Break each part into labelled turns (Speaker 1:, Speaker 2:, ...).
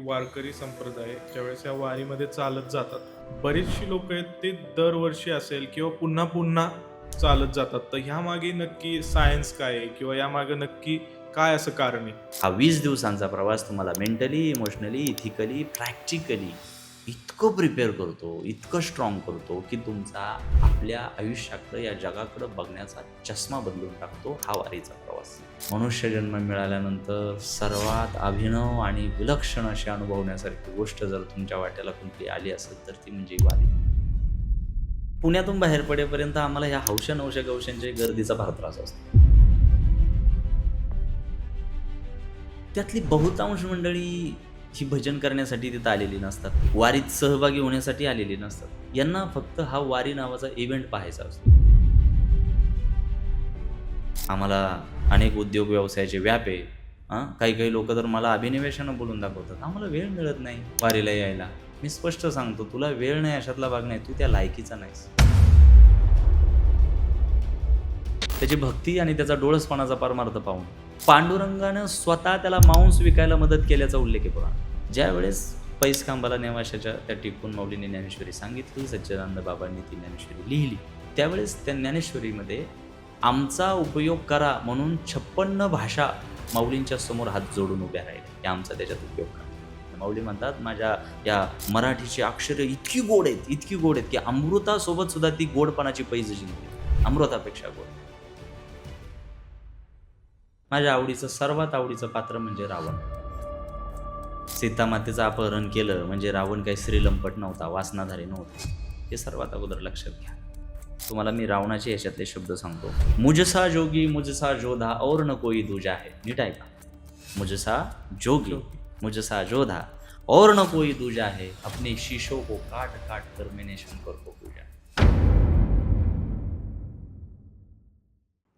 Speaker 1: वारकरी संप्रदाय ज्यावेळेस या वारीमध्ये चालत जातात, बरीचशी लोक आहेत ते दरवर्षी असेल किंवा पुन्हा पुन्हा चालत जातात. तर ह्या मागे नक्की सायन्स काय आहे किंवा या मागे नक्की काय असं कारण आहे?
Speaker 2: हा 20 दिवसांचा प्रवास तुम्हाला मेंटली, इमोशनली, इथिकली, प्रॅक्टिकली इतकं प्रिपेअर करतो, इतकं स्ट्रॉंग करतो, की तुमचा आपल्या आयुष्याकडं, या जगाकडं बघण्याचा चष्मा बदलून टाकतो हा वारीचा प्रवास. मनुष्यजन्म मिळाल्यानंतर सर्वात अभिनव आणि विलक्षण अशी अनुभवण्यासारखी गोष्ट जर तुमच्या वाट्याला कुठली आली असेल तर ती म्हणजे वारी. पुण्यातून बाहेर पडेपर्यंत आम्हाला ह्या हौशा नवशा गवशांच्या गर्दीचा फार त्रास असतो. त्यातली बहुतांश मंडळी ही भजन करण्यासाठी तिथं आलेली नसतात, वारीत सहभागी होण्यासाठी आलेली नसतात. यांना फक्त हा वारी नावाचा इव्हेंट पाहायचा असतो. आम्हाला अनेक उद्योग व्यवसायाचे व्याप आहे. काही काही लोक तर मला अभिनिवेशानं बोलून दाखवतात, आम्हाला वेळ मिळत नाही वारीला यायला. मी स्पष्ट सांगतो, तुला वेळ नाही अशातला भाग नाही, तू त्या लायकीचा नाहीस. त्याची भक्ती आणि त्याचा डोळसपणाचा परमार्थ पाहून पांडुरंगानं स्वतः त्याला मांस विकायला मदत केल्याचा उल्लेख आहे पुराणात. ज्या वेळेस पैसखांबाला नेवाशाच्या त्या टिपून माऊलीने ज्ञानेश्वरी सांगितली, सच्चिदानंद बाबांनी ती ज्ञानेश्वरी लिहिली, त्यावेळेस त्या ज्ञानेश्वरीमध्ये आमचा उपयोग करा म्हणून 56 भाषा माऊलींच्या समोर हात जोडून उभ्या राहिल्या की आमचा त्याच्यात उपयोग करा. माऊली म्हणतात, माझ्या या मराठीची अक्षरं इतकी गोड आहेत, इतकी गोड आहेत की अमृतासोबत सुद्धा ती गोडपणाची पैज जिंकली, अमृतापेक्षा गोड. माझ्या आवडीचं, सर्वात आवडीचं पात्र म्हणजे रावण. सीतामातेचं अपहरण केलं म्हणजे रावण काही श्रीलंपट नव्हता, वासनाधारी नव्हता, हे सर्वात अगोदर लक्षात घ्या. तुम्हाला मी रावणाचे याच्यातले शब्द सांगतो. मुझसा जोगी मुझसा जोधा और न कोई दूजा है. नीट ऐका. मुझसा जोगी मुझसा जोधा और न कोई दूजा है, अपने शीशों को काट काट कर मैंने शंकर को पूजा.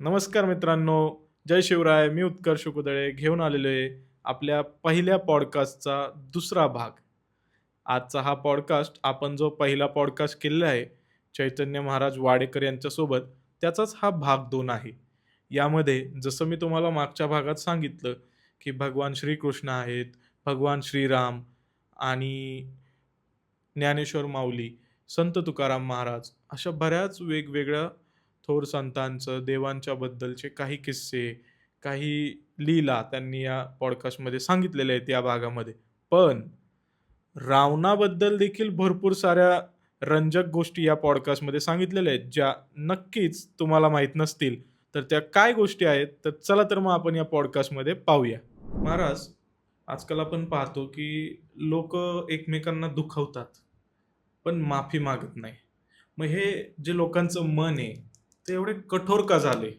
Speaker 1: नमस्कार मित्रांनो, जय शिवराय. मी उत्कर्ष कुदळे घेऊन आलेलो आहे आपल्या पहिल्या पॉडकास्टचा दुसरा भाग. आजचा हा पॉडकास्ट आपण जो पहिला पॉडकास्ट केलेला आहे चैतन्य महाराज वाडेकर यांच्यासोबत, त्याचाच हा भाग 2 आहे. यामध्ये जसं मी तुम्हाला मागच्या भागात सांगितलं की भगवान श्रीकृष्ण आहेत, भगवान श्रीराम आणि ज्ञानेश्वर माऊली, संत तुकाराम महाराज, अशा बऱ्याच वेगवेगळ्या थोर संतांचं, देवांच्या बद्दलचे काही किस्से, काही लीला त्यांनी या पॉडकास्टमध्ये सांगितलेले आहेत या भागामध्ये. पण रावणाबद्दल देखील भरपूर साऱ्या रंजक गोष्टी या पॉडकास्टमध्ये सांगितलेल्या आहेत, ज्या नक्कीच तुम्हाला माहीत नसतील. तर त्या काय गोष्टी आहेत, तर चला तर मग आपण या पॉडकास्टमध्ये पाहूया. महाराज, आजकाल आपण पाहतो की लोक एकमेकांना दुखवतात, पण माफी मागत नाही. मग हे जे लोकांचं मन आहे, ते एवढे कठोर का झाले?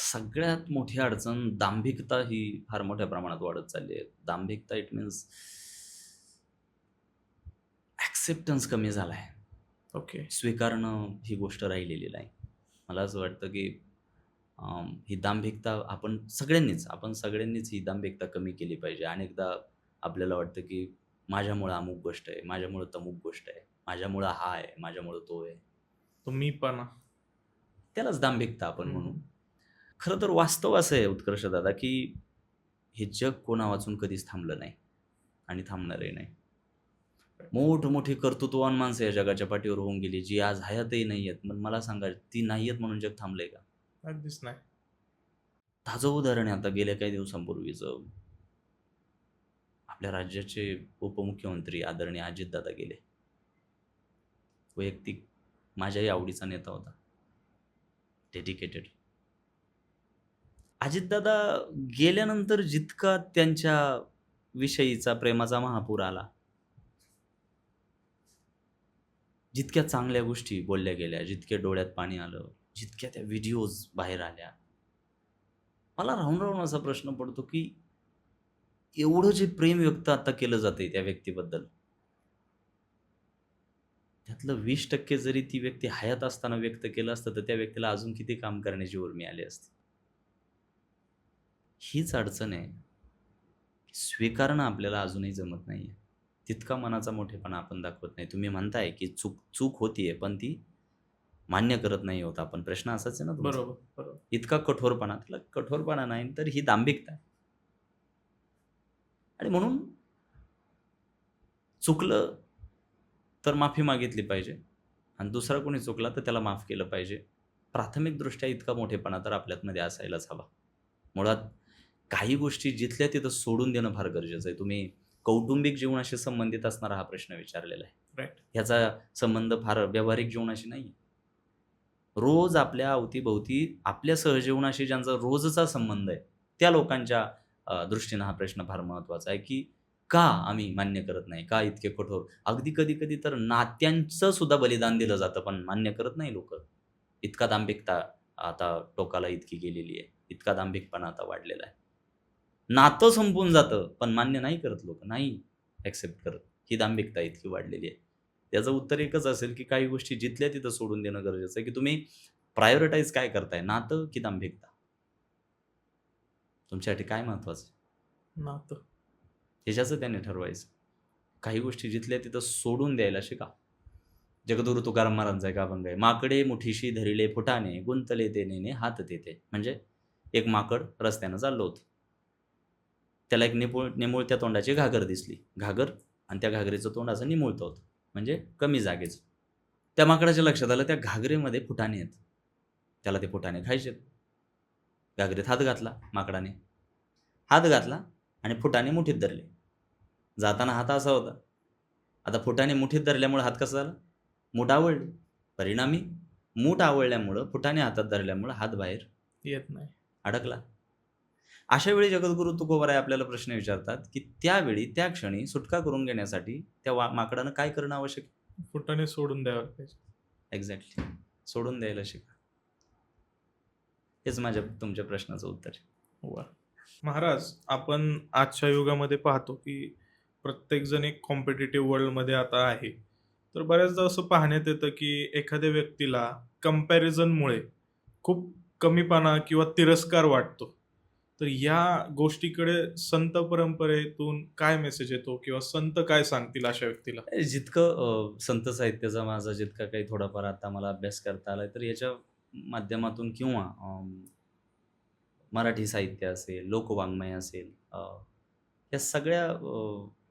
Speaker 2: सगळ्यात मोठी अडचण दांभिकता ही फार मोठ्या प्रमाणात वाढत चालली आहे. दांभिकता इट मीन्स ॲक्सेप्टन्स कमी झाला आहे.
Speaker 1: ओके.
Speaker 2: स्वीकारणं ही गोष्ट राहिलेली नाही. मला असं वाटतं की ही दांभिकता आपण सगळ्यांनीच ही दांभिकता कमी केली पाहिजे. अनेकदा आपल्याला वाटतं की माझ्यामुळं अमुक गोष्ट आहे, माझ्यामुळं तमुक गोष्ट आहे, माझ्यामुळं हा आहे, माझ्यामुळं तो आहे.
Speaker 1: तो मीपणा.
Speaker 2: त्यालाच दांभिकता आपण म्हणू. खरं तर वास्तव असं आहे उत्कर्ष दादा, की हे जग कोणा वाचून कधीच थांबलं नाही आणि थांबणारही नाही. मोठमोठी कर्तृत्ववान माणसं या जगाच्या पाठीवर होऊन गेली, जी आज हयातही नाही आहेत. पण मला सांगा, ती नाही आहेत म्हणून जग थांबलंय का?
Speaker 1: अगदीच नाही.
Speaker 2: ताजं उदाहरण आहे आता गेल्या काही दिवसांपूर्वीचं. आपल्या राज्याचे उपमुख्यमंत्री आदरणीय अजितदादा गेले. वैयक्तिक माझ्याही आवडीचा नेता होता, डेडिकेटेड. अजितदादा गेल्यानंतर जितका त्यांच्या विषयीचा प्रेमाचा महापूर आला, जितक्या चांगल्या गोष्टी बोलल्या गेल्या, जितक्या डोळ्यात पाणी आलं, जितक्या त्या व्हिडिओज बाहेर आल्या, मला राहून राहून असा प्रश्न पडतो की एवढं जे प्रेम व्यक्त आता केलं जातंय त्या व्यक्तीबद्दल, त्यातलं 20% जरी ती व्यक्ती हयात असताना व्यक्त केलं असतं तर त्या व्यक्तीला अजून किती काम करण्याची उर्मी आली असती. हीच अडचण आहे. स्वीकारणं आपल्याला अजूनही जमत नाहीये. तितका मनाचा मोठेपणा आपण दाखवत नाही. तुम्ही म्हणताय की चूक होतीये, पण ती मान्य करत नाही आहोत आपण. प्रश्न असाच आहे ना तुमचा?
Speaker 1: बरोबर, बरोबर.
Speaker 2: इतका कठोरपणा, त्याला कठोरपणा नाही तर ही दांभिकता आहे. आणि म्हणून चुकलं तर माफी मागितली पाहिजे आणि दुसरा कोणी चुकला तर त्याला माफ केलं पाहिजे. प्राथमिकदृष्ट्या इतका मोठेपणा तर आपल्यामध्ये असायलाच हवा. मुळात काही गोष्टी जिथल्या तिथं सोडून देणं फार गरजेचं आहे. तुम्ही कौटुंबिक जीवनाशी संबंधित असणारा हा प्रश्न विचारलेला आहे.
Speaker 1: राईट.
Speaker 2: ह्याचा संबंध फार व्यावहारिक जीवनाशी नाही आहे. रोज आपल्या अवतीभोवती आपल्या सहजीवनाशी ज्यांचा रोजचा संबंध आहे, त्या लोकांच्या दृष्टीनं हा प्रश्न फार महत्त्वाचा आहे, की का आम्ही मान्य करत नाही? का इतके कठोर? अगदी कधी-कधी तर नात्यांचं सुद्धा बलिदान दिलं जातं, पण मान्य करत नाही लोकं. इतका दांभिकता आता टोकाला इतकी गेलेली आहे. इतका दांभिकपणा आता वाढलेला आहे. नातं संपून जातं, पण मान्य नाही करत लोकं. नाही ॲक्सेप्ट करत. ही दांभिकता इतकी वाढलेली आहे. त्याचं उत्तर एकच असेल, की काही गोष्टी जिथल्या तिथं सोडून देणं गरजेचं आहे, की तुम्ही प्रायोरिटाईज काय करताय? नातं की दांभिकता? तुमच्यासाठी काय महत्त्वाचं आहे?
Speaker 1: नातं.
Speaker 2: ह्याच्याचं त्याने ठरवायचं. काही गोष्टी जिथल्या तिथं सोडून द्यायला शिका. जगद्गुरू तुकाराम महाराजांचा एक अभंग आहे. माकडे मुठीशी धरिले फुटाणे, गुंतले ते नेणे हात तेथे. म्हणजे एक माकड रस्त्यानं चाललं होतं. त्याला एक निमुळत्या तोंडाची घागर दिसली. घागर आणि त्या घागरीचं तोंड असं निमुळतं होतं. म्हणजे कमी जागेचं. त्या माकडाच्या लक्षात आलं त्या घागरेमध्ये फुटाणे आहेत. त्याला ते फुटाणे खायचेत. घागरीत हात घातला माकडाने. हात घातला आणि फुटाणे मुठीत धरले. जाताना हात असा होता. आता फुटाणे मुठीत धरल्यामुळे हात कसा झाला? मूठ आवळली. परिणामी मूठ आवळल्यामुळं, फुटाणे हातात धरल्यामुळं हात बाहेर
Speaker 1: येत नाही.
Speaker 2: अडकला. अशा वेळी जगद्गुरू तुकोबाराय आपल्याला प्रश्न विचारतात, की त्यावेळी, त्या क्षणी सुटका करून घेण्यासाठी त्या माकडानं काय करणं आवश्यक आहे?
Speaker 1: फुटाणे सोडून द्यायला पाहिजे.
Speaker 2: एक्झॅक्टली. सोडून द्यायला शिका. हेच माझ्या तुमच्या प्रश्नाचं उत्तर आहे.
Speaker 1: वा. महाराज, आपण आजच्या युगामध्ये पाहतो की प्रत्येकजण एक कॉम्पिटिटिव्ह वर्ल्डमध्ये आता आहे. तर बऱ्याचदा असं पाहण्यात येतं की एखाद्या व्यक्तीला कंपॅरिझनमुळे खूप कमीपणा किंवा तिरस्कार वाटतो. तर या गोष्टीकडे संत परंपरेतून काय मेसेज येतो किंवा संत काय सांगतील अशा व्यक्तीला?
Speaker 2: जितकं संत साहित्याचा माझा जितका काही थोडाफार आता मला अभ्यास करता आलाय, तर याच्या माध्यमातून किंवा मराठी साहित्य असेल, लोकवाङ्मय असेल, या सगळ्या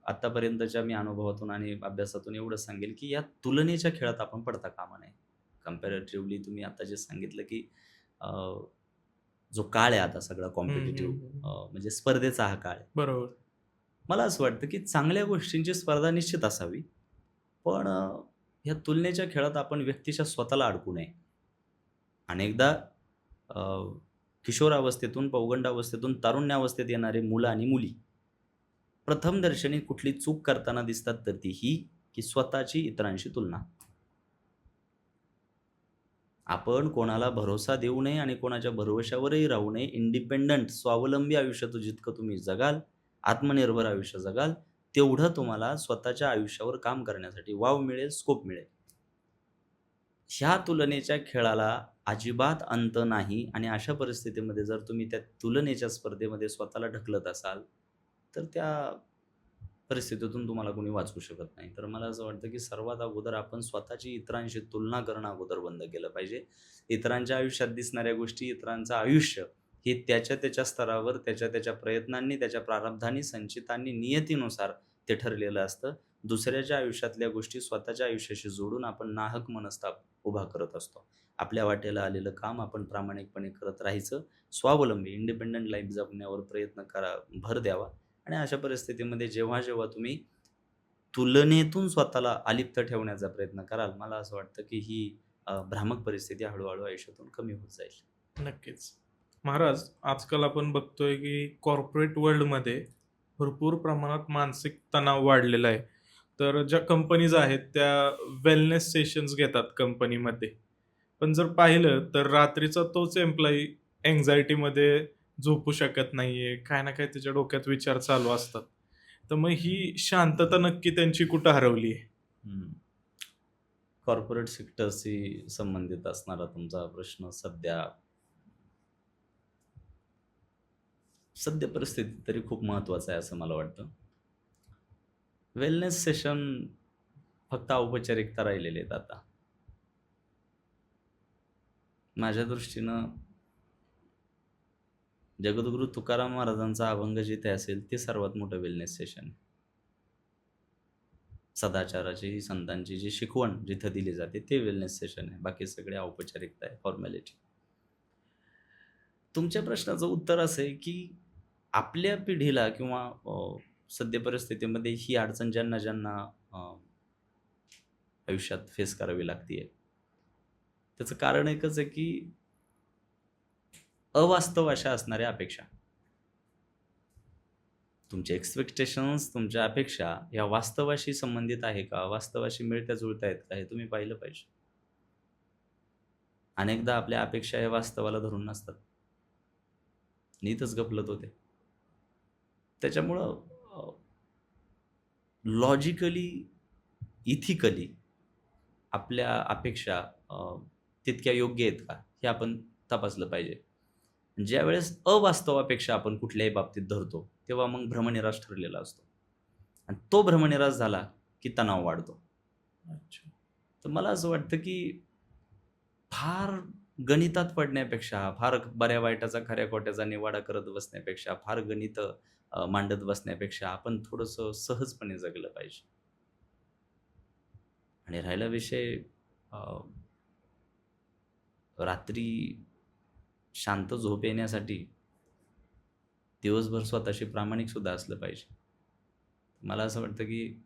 Speaker 2: आत्तापर्यंतच्या मी अनुभवातून आणि अभ्यासातून एवढंच सांगेल, की या तुलनेच्या खेळात आपण पडता कामा नये. कंपॅरेटिव्हली तुम्ही आता जे सांगितलं, की अ, जो काळ आहे आता सगळा कॉम्पिटिटिव्ह, म्हणजे स्पर्धेचा हा काळ आहे.
Speaker 1: बरोबर.
Speaker 2: मला असं वाटतं, की चांगल्या गोष्टींची स्पर्धा निश्चित असावी. पण ह्या तुलनेच्या खेळात आपण व्यक्तीच्या स्वतःला अडकू नये. अनेकदा अ, किशोरावस्थेतून, पौगंडावस्थेतून तारुण्यावस्थेत येणारे मुलं आणि मुली प्रथमदर्शनी कुठली चूक करताना दिसतात, तर ती ही, की स्वतःची इतरांशी तुलना. आपण कोणाला भरोसा देऊ नये आणि कोणाच्या भरवशावरही राहू नये. इंडिपेंडंट, स्वावलंबी आयुष्य जितकं तुम्ही जगाल, आत्मनिर्भर आयुष्य जगाल, तेवढं तुम्हाला स्वतःच्या आयुष्यावर काम करण्यासाठी वाव मिळेल, स्कोप मिळेल. ह्या तुलनेच्या खेळाला अजिबात अंत नाही आणि अशा परिस्थितीमध्ये जर तुम्ही त्या तुलनेच्या स्पर्धेमध्ये स्वतःला ढकलत असाल, तर त्या परिस्थितीतून तुम्हाला कोणी वाचवू शकत नाही. तर मला असं वाटतं, की सर्वात अगोदर आपण स्वतःची इतरांशी तुलना करणं अगोदर बंद केलं पाहिजे. इतरांच्या आयुष्यात दिसणाऱ्या गोष्टी, इतरांचं आयुष्य हे त्याच्या स्तरावर, त्याच्या प्रयत्नांनी, त्याच्या प्रारब्धांनी, संचितांनी, नियतीनुसार ते ठरलेलं असतं. दुसऱ्याच्या आयुष्यातल्या गोष्टी स्वतःच्या आयुष्याशी जोडून आपण नाहक मनस्ताप उभा करत असतो. आपल्या वाटेला आलेलं काम आपण प्रामाणिकपणे करत राहायचं. स्वावलंबी, इंडिपेंडंट लाईफ जगण्यावर प्रयत्न करा, भर द्यावा आणि अशा परिस्थितीमध्ये जेव्हा तुम्ही तुलनेतून स्वतःला अलिप्त ठेवण्याचा प्रयत्न कराल, मला असं वाटतं, की ही भ्रामक परिस्थिती हळू आयुष्यातून कमी होत जाईल.
Speaker 1: नक्कीच. महाराज, आजकाल आपण बघतोय की कॉर्पोरेट वर्ल्डमध्ये भरपूर प्रमाणात मानसिक तणाव वाढलेला आहे. तर ज्या कंपनीज आहेत त्या वेलनेस सेशन्स घेतात कंपनीमध्ये. पण जर पाहिलं तर रात्रीचा तोच एम्प्लॉयी अँक्झायटीमध्ये झोपू शकत नाहीये. काही ना काही त्याच्या डोक्यात विचार चालू असतात. तर मग ही शांतता नक्की त्यांची कुठं हरवली आहे?
Speaker 2: कॉर्पोरेट सेक्टरशी संबंधित असणारा तुमचा प्रश्न सद्य परिस्थितीत तरी खूप महत्त्वाचा आहे असं मला वाटतं. वेलनेस सेशन फक्त औपचारिकता राहिलेले आहेत आता. माझ्या दृष्टीनं जगद्गुरू तुकाराम महाराजांचा अभंग जिथे असेल ते सर्वात मोठं वेलनेस सेशन आहे. सदाचाराची, संतांची जी शिकवण जिथं दिली जाते ते वेलनेस सेशन आहे. बाकी सगळे औपचारिकता आहे, फॉर्मॅलिटी. तुमच्या प्रश्नाचं उत्तर असं आहे की आपल्या पिढीला किंवा सद्य परिस्थितीमध्ये ही अडचण ज्यांना ज्यांना आयुष्यात फेस करावी लागते, त्याचं कारण एकच आहे की अवास्तव अशा असणाऱ्या अपेक्षा. तुमचे एक्सपेक्टेशन्स, तुमच्या अपेक्षा या वास्तवाशी संबंधित आहे का, वास्तवाशी मिळत्या जुळत्या आहेत का, हे तुम्ही पाहिलं पाहिजे. अनेकदा आपल्या अपेक्षा या वास्तवाला धरून नसतात, नीतच गफलत होते. त्याच्यामुळं लॉजिकली, इथिकली आपल्या अपेक्षा तितक्या योग्य आहेत का हे आपण तपासलं पाहिजे. ज्यावेळेस अवास्तव अपेक्षा आपण कुठल्याही बाबतीत धरतो तेव्हा मग भ्रमनिराश ठरलेला असतो, आणि तो भ्रमनिराश झाला की तणाव वाढतो.
Speaker 1: अच्छा.
Speaker 2: तर मला असं वाटतं की फार गणितात पडण्यापेक्षा, फार बऱ्या वाईटाचा खऱ्या खोट्याचा निवाडा करत बसण्यापेक्षा, फार गणित मांडत बसण्यापेक्षा आपण थोडंसं सहजपणे जगलं पाहिजे. आणि राहिला विषय रात्री शांत झोप येण्यासाठी दिवसभर स्वतःशी प्रामाणिक सुद्धा असलं पाहिजे. मला असं वाटतं की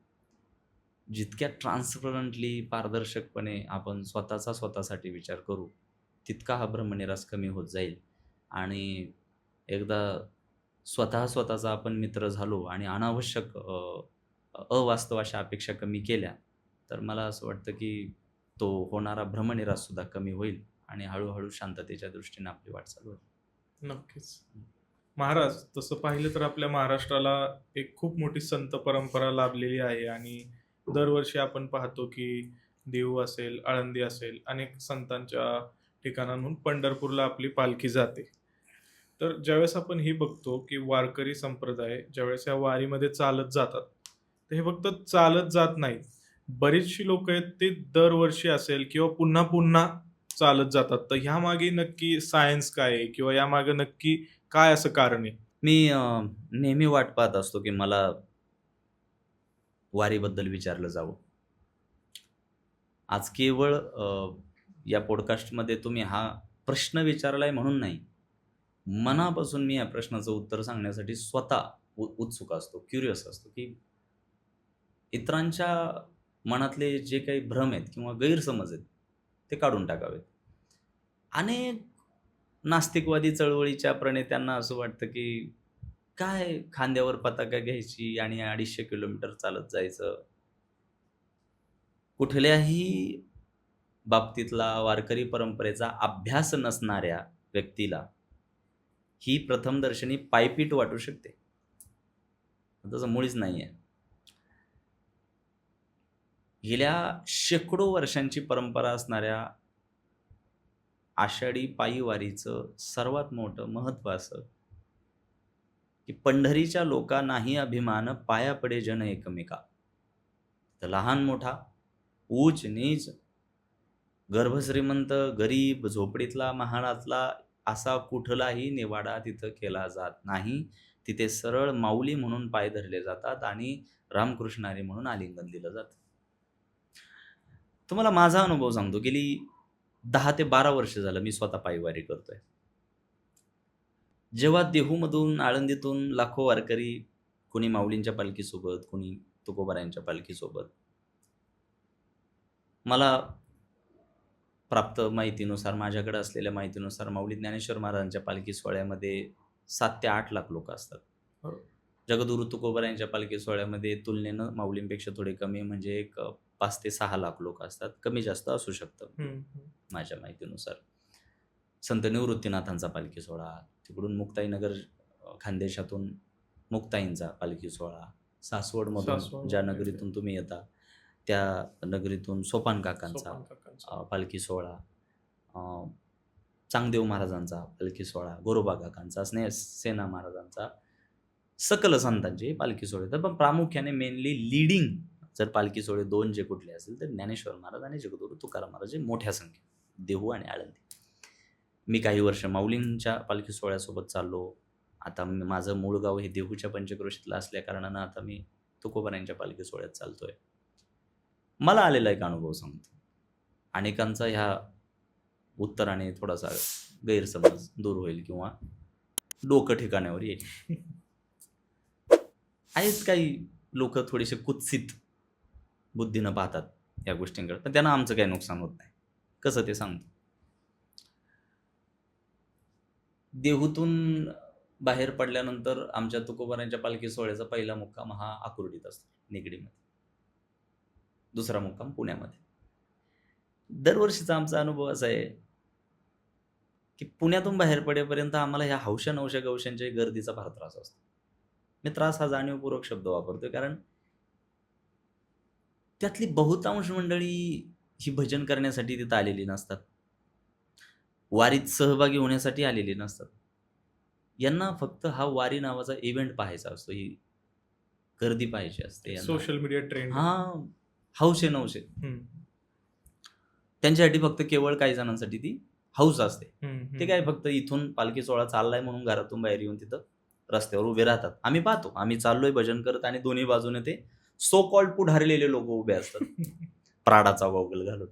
Speaker 2: जितक्या ट्रान्सपरंटली, पारदर्शकपणे आपण स्वतःसाठी विचार करू, तितका हा भ्रमनिरास कमी होत जाईल. आणि एकदा स्वतःचा आपण मित्र झालो आणि अनावश्यक अवास्तव अशा अपेक्षा कमी केल्या, तर मला असं वाटतं की तो होणारा भ्रमनिरास सुद्धा कमी होईल आणि हळूहळू शांततेच्या दृष्टीने आपली वाटचाल होईल.
Speaker 1: नक्कीच. महाराज, तसं पाहिलं तर आपल्या महाराष्ट्राला एक खूप मोठी संत परंपरा लाभलेली आहे आणि दरवर्षी आपण पाहतो की देहू असेल, आळंदी असेल, अनेक संतांच्या ठिकाणांहून पंढरपूरला आपली पालखी जाते. तर ज्यावेळेस आपण हे बघतो की वारकरी संप्रदाय ज्यावेळेस या वारीमध्ये चालत जातात, तर हे फक्त चालत जात नाहीत. बरीचशी लोक आहेत ते दरवर्षी असेल किंवा पुन्हा पुन्हा चालत जातात. तर ह्यामागे नक्की सायन्स काय आहे किंवा यामागे नक्की काय असं कारण आहे?
Speaker 2: मी नेहमी वाट पाहत असतो की मला वारीबद्दल विचारलं जावं. आज केवळ या पॉडकास्टमध्ये तुम्ही हा प्रश्न विचारलाय म्हणून नाही, मनापासून मी या प्रश्नाचं उत्तर सांगण्यासाठी स्वतः उत्सुक असतो, क्युरियस असतो की इतरांच्या मनातले जे काही भ्रम आहेत किंवा गैरसमज आहेत ते काढून टाकावेत. अनेक नास्तिकवादी चळवळीच्या प्रणेत्यांना असं वाटतं की काय खांद्यावर पताका घ्यायची आणि 250 किलोमीटर चालत जायचं. कुठल्याही बाबतीतला वारकरी परंपरेचा अभ्यास नसणाऱ्या व्यक्तीला ही प्रथमदर्शनी पायपीट वाटू शकते. तसं मुळीच नाही आहे. गेल्या शेकडो वर्षांची परंपरा असणाऱ्या आषाढी पायी वारीचं सर्वात मोठं महत्त्व असं की पंढरीच्या लोकांनाही अभिमान, पाया पडे जन एकमेका. तर लहान मोठा, ऊच नीच, गर्भश्रीमंत, गरीब, झोपडीतला, महाडातला असा कुठलाही निवाडा तिथं केला जात नाही. तिथे सरळ माऊली म्हणून पाय धरले जातात आणि रामकृष्ण हरी म्हणून आलिंगन दिलं जातं. तुम्हाला माझा अनुभव सांगतो. गेली 10 ते 12 वर्ष झालं मी स्वतः पायवारी करतोय. जेव्हा देहूमधून, आळंदीतून लाखो वारकरी, कोणी माऊलींच्या पालखीसोबत, कोणी तुकोबारायांच्या पालखीसोबत, मला प्राप्त माहितीनुसार, माझ्याकडे असलेल्या माहितीनुसार माऊली ज्ञानेश्वर महाराजांच्या पालखी सोहळ्यामध्ये 7 ते 8 लाख लोक असतात. जगद्गुरू तुकोबारायांच्या पालखी सोहळ्यामध्ये तुलनेनं माऊलींपेक्षा थोडे कमी, म्हणजे एक 5 ते 6 लाख लोक असतात. कमी जास्त असू शकतं माझ्या माहितीनुसार. संत निवृत्तीनाथांचा पालखी सोहळा, तिकडून मुक्ताईनगर खानदेशातून मुक्ताईंचा पालखी सोहळा, सासवडमधून ज्या नगरीतून तुम्ही येता त्या नगरीतून सोपान काकांचा पालखी सोहळा, चांगदेव महाराजांचा पालखी सोहळा, गोरोबा काकांचा, सेना महाराजांचा, सकल संतांचे पालखी सोहळे. तर पण प्रामुख्याने मेनली लीडिंग जर पालखी सोहळे 2 जे कुठले असेल तर ज्ञानेश्वर महाराज आणि जगद्गुरू तुकाराम महाराज मोठ्या संख्येत, देहू आणि आळंदी. मी काही वर्ष माऊलींच्या पालखी सोहळ्यासोबत चाललो, आता माझं मूळ गाव हे देहूच्या पंचक्रोशीतलं असल्या कारणानं आता मी तुकोबारायांच्या पालखी सोहळ्यात चालतोय. मला आलेला एक अनुभव सांगतो. अनेकांचा ह्या उत्तराने थोडासा गैरसमज दूर होईल किंवा डोकं ठिकाणावर येईल. आहेत काही लोक थोडेसे कुत्सित बुद्धीनं पाहतात या गोष्टींकडे, पण त्यांना आमचं काही नुकसान होत नाही. कसं ते सांगतो. देहूतून बाहेर पडल्यानंतर आमच्या तुकोबारायांच्या पालखी सोहळ्याचा पहिला मुक्काम हा आकुर्डीत असतो, निगडीमध्ये. दुसरा मुक्काम पुण्यामध्ये. दरवर्षीचा आमचा अनुभव असा आहे की पुण्यातून बाहेर पडेपर्यंत आम्हाला ह्या हौशा नवशा गवशांच्या गर्दीचा फार त्रास असतो. मी त्रास हा जाणीवपूर्वक शब्द वापरतोय कारण त्यातली बहुतांश मंडळी ही भजन करण्यासाठी तिथं आलेली नसतात, वारीत सहभागी होण्यासाठी आलेली नसतात. यांना फक्त हा वारी नावाचा इव्हेंट पाहायचा असतो, ही गर्दी पाहायची असते.
Speaker 1: Social media trend.
Speaker 2: हा हौशे नवशे त्यांच्यासाठी फक्त केवळ काही जणांसाठी ती हौस असते. ते काय फक्त इथून पालखी सोहळा चाललाय म्हणून घरातून बाहेर येऊन तिथं रस्त्यावर उभे राहतात. आम्ही पाहतो, आम्ही चाललोय भजन करत आणि दोन्ही बाजूने ते सो कॉल्ड पुढारलेले लोक उभे असतात प्राडाचा गॉगल घालून.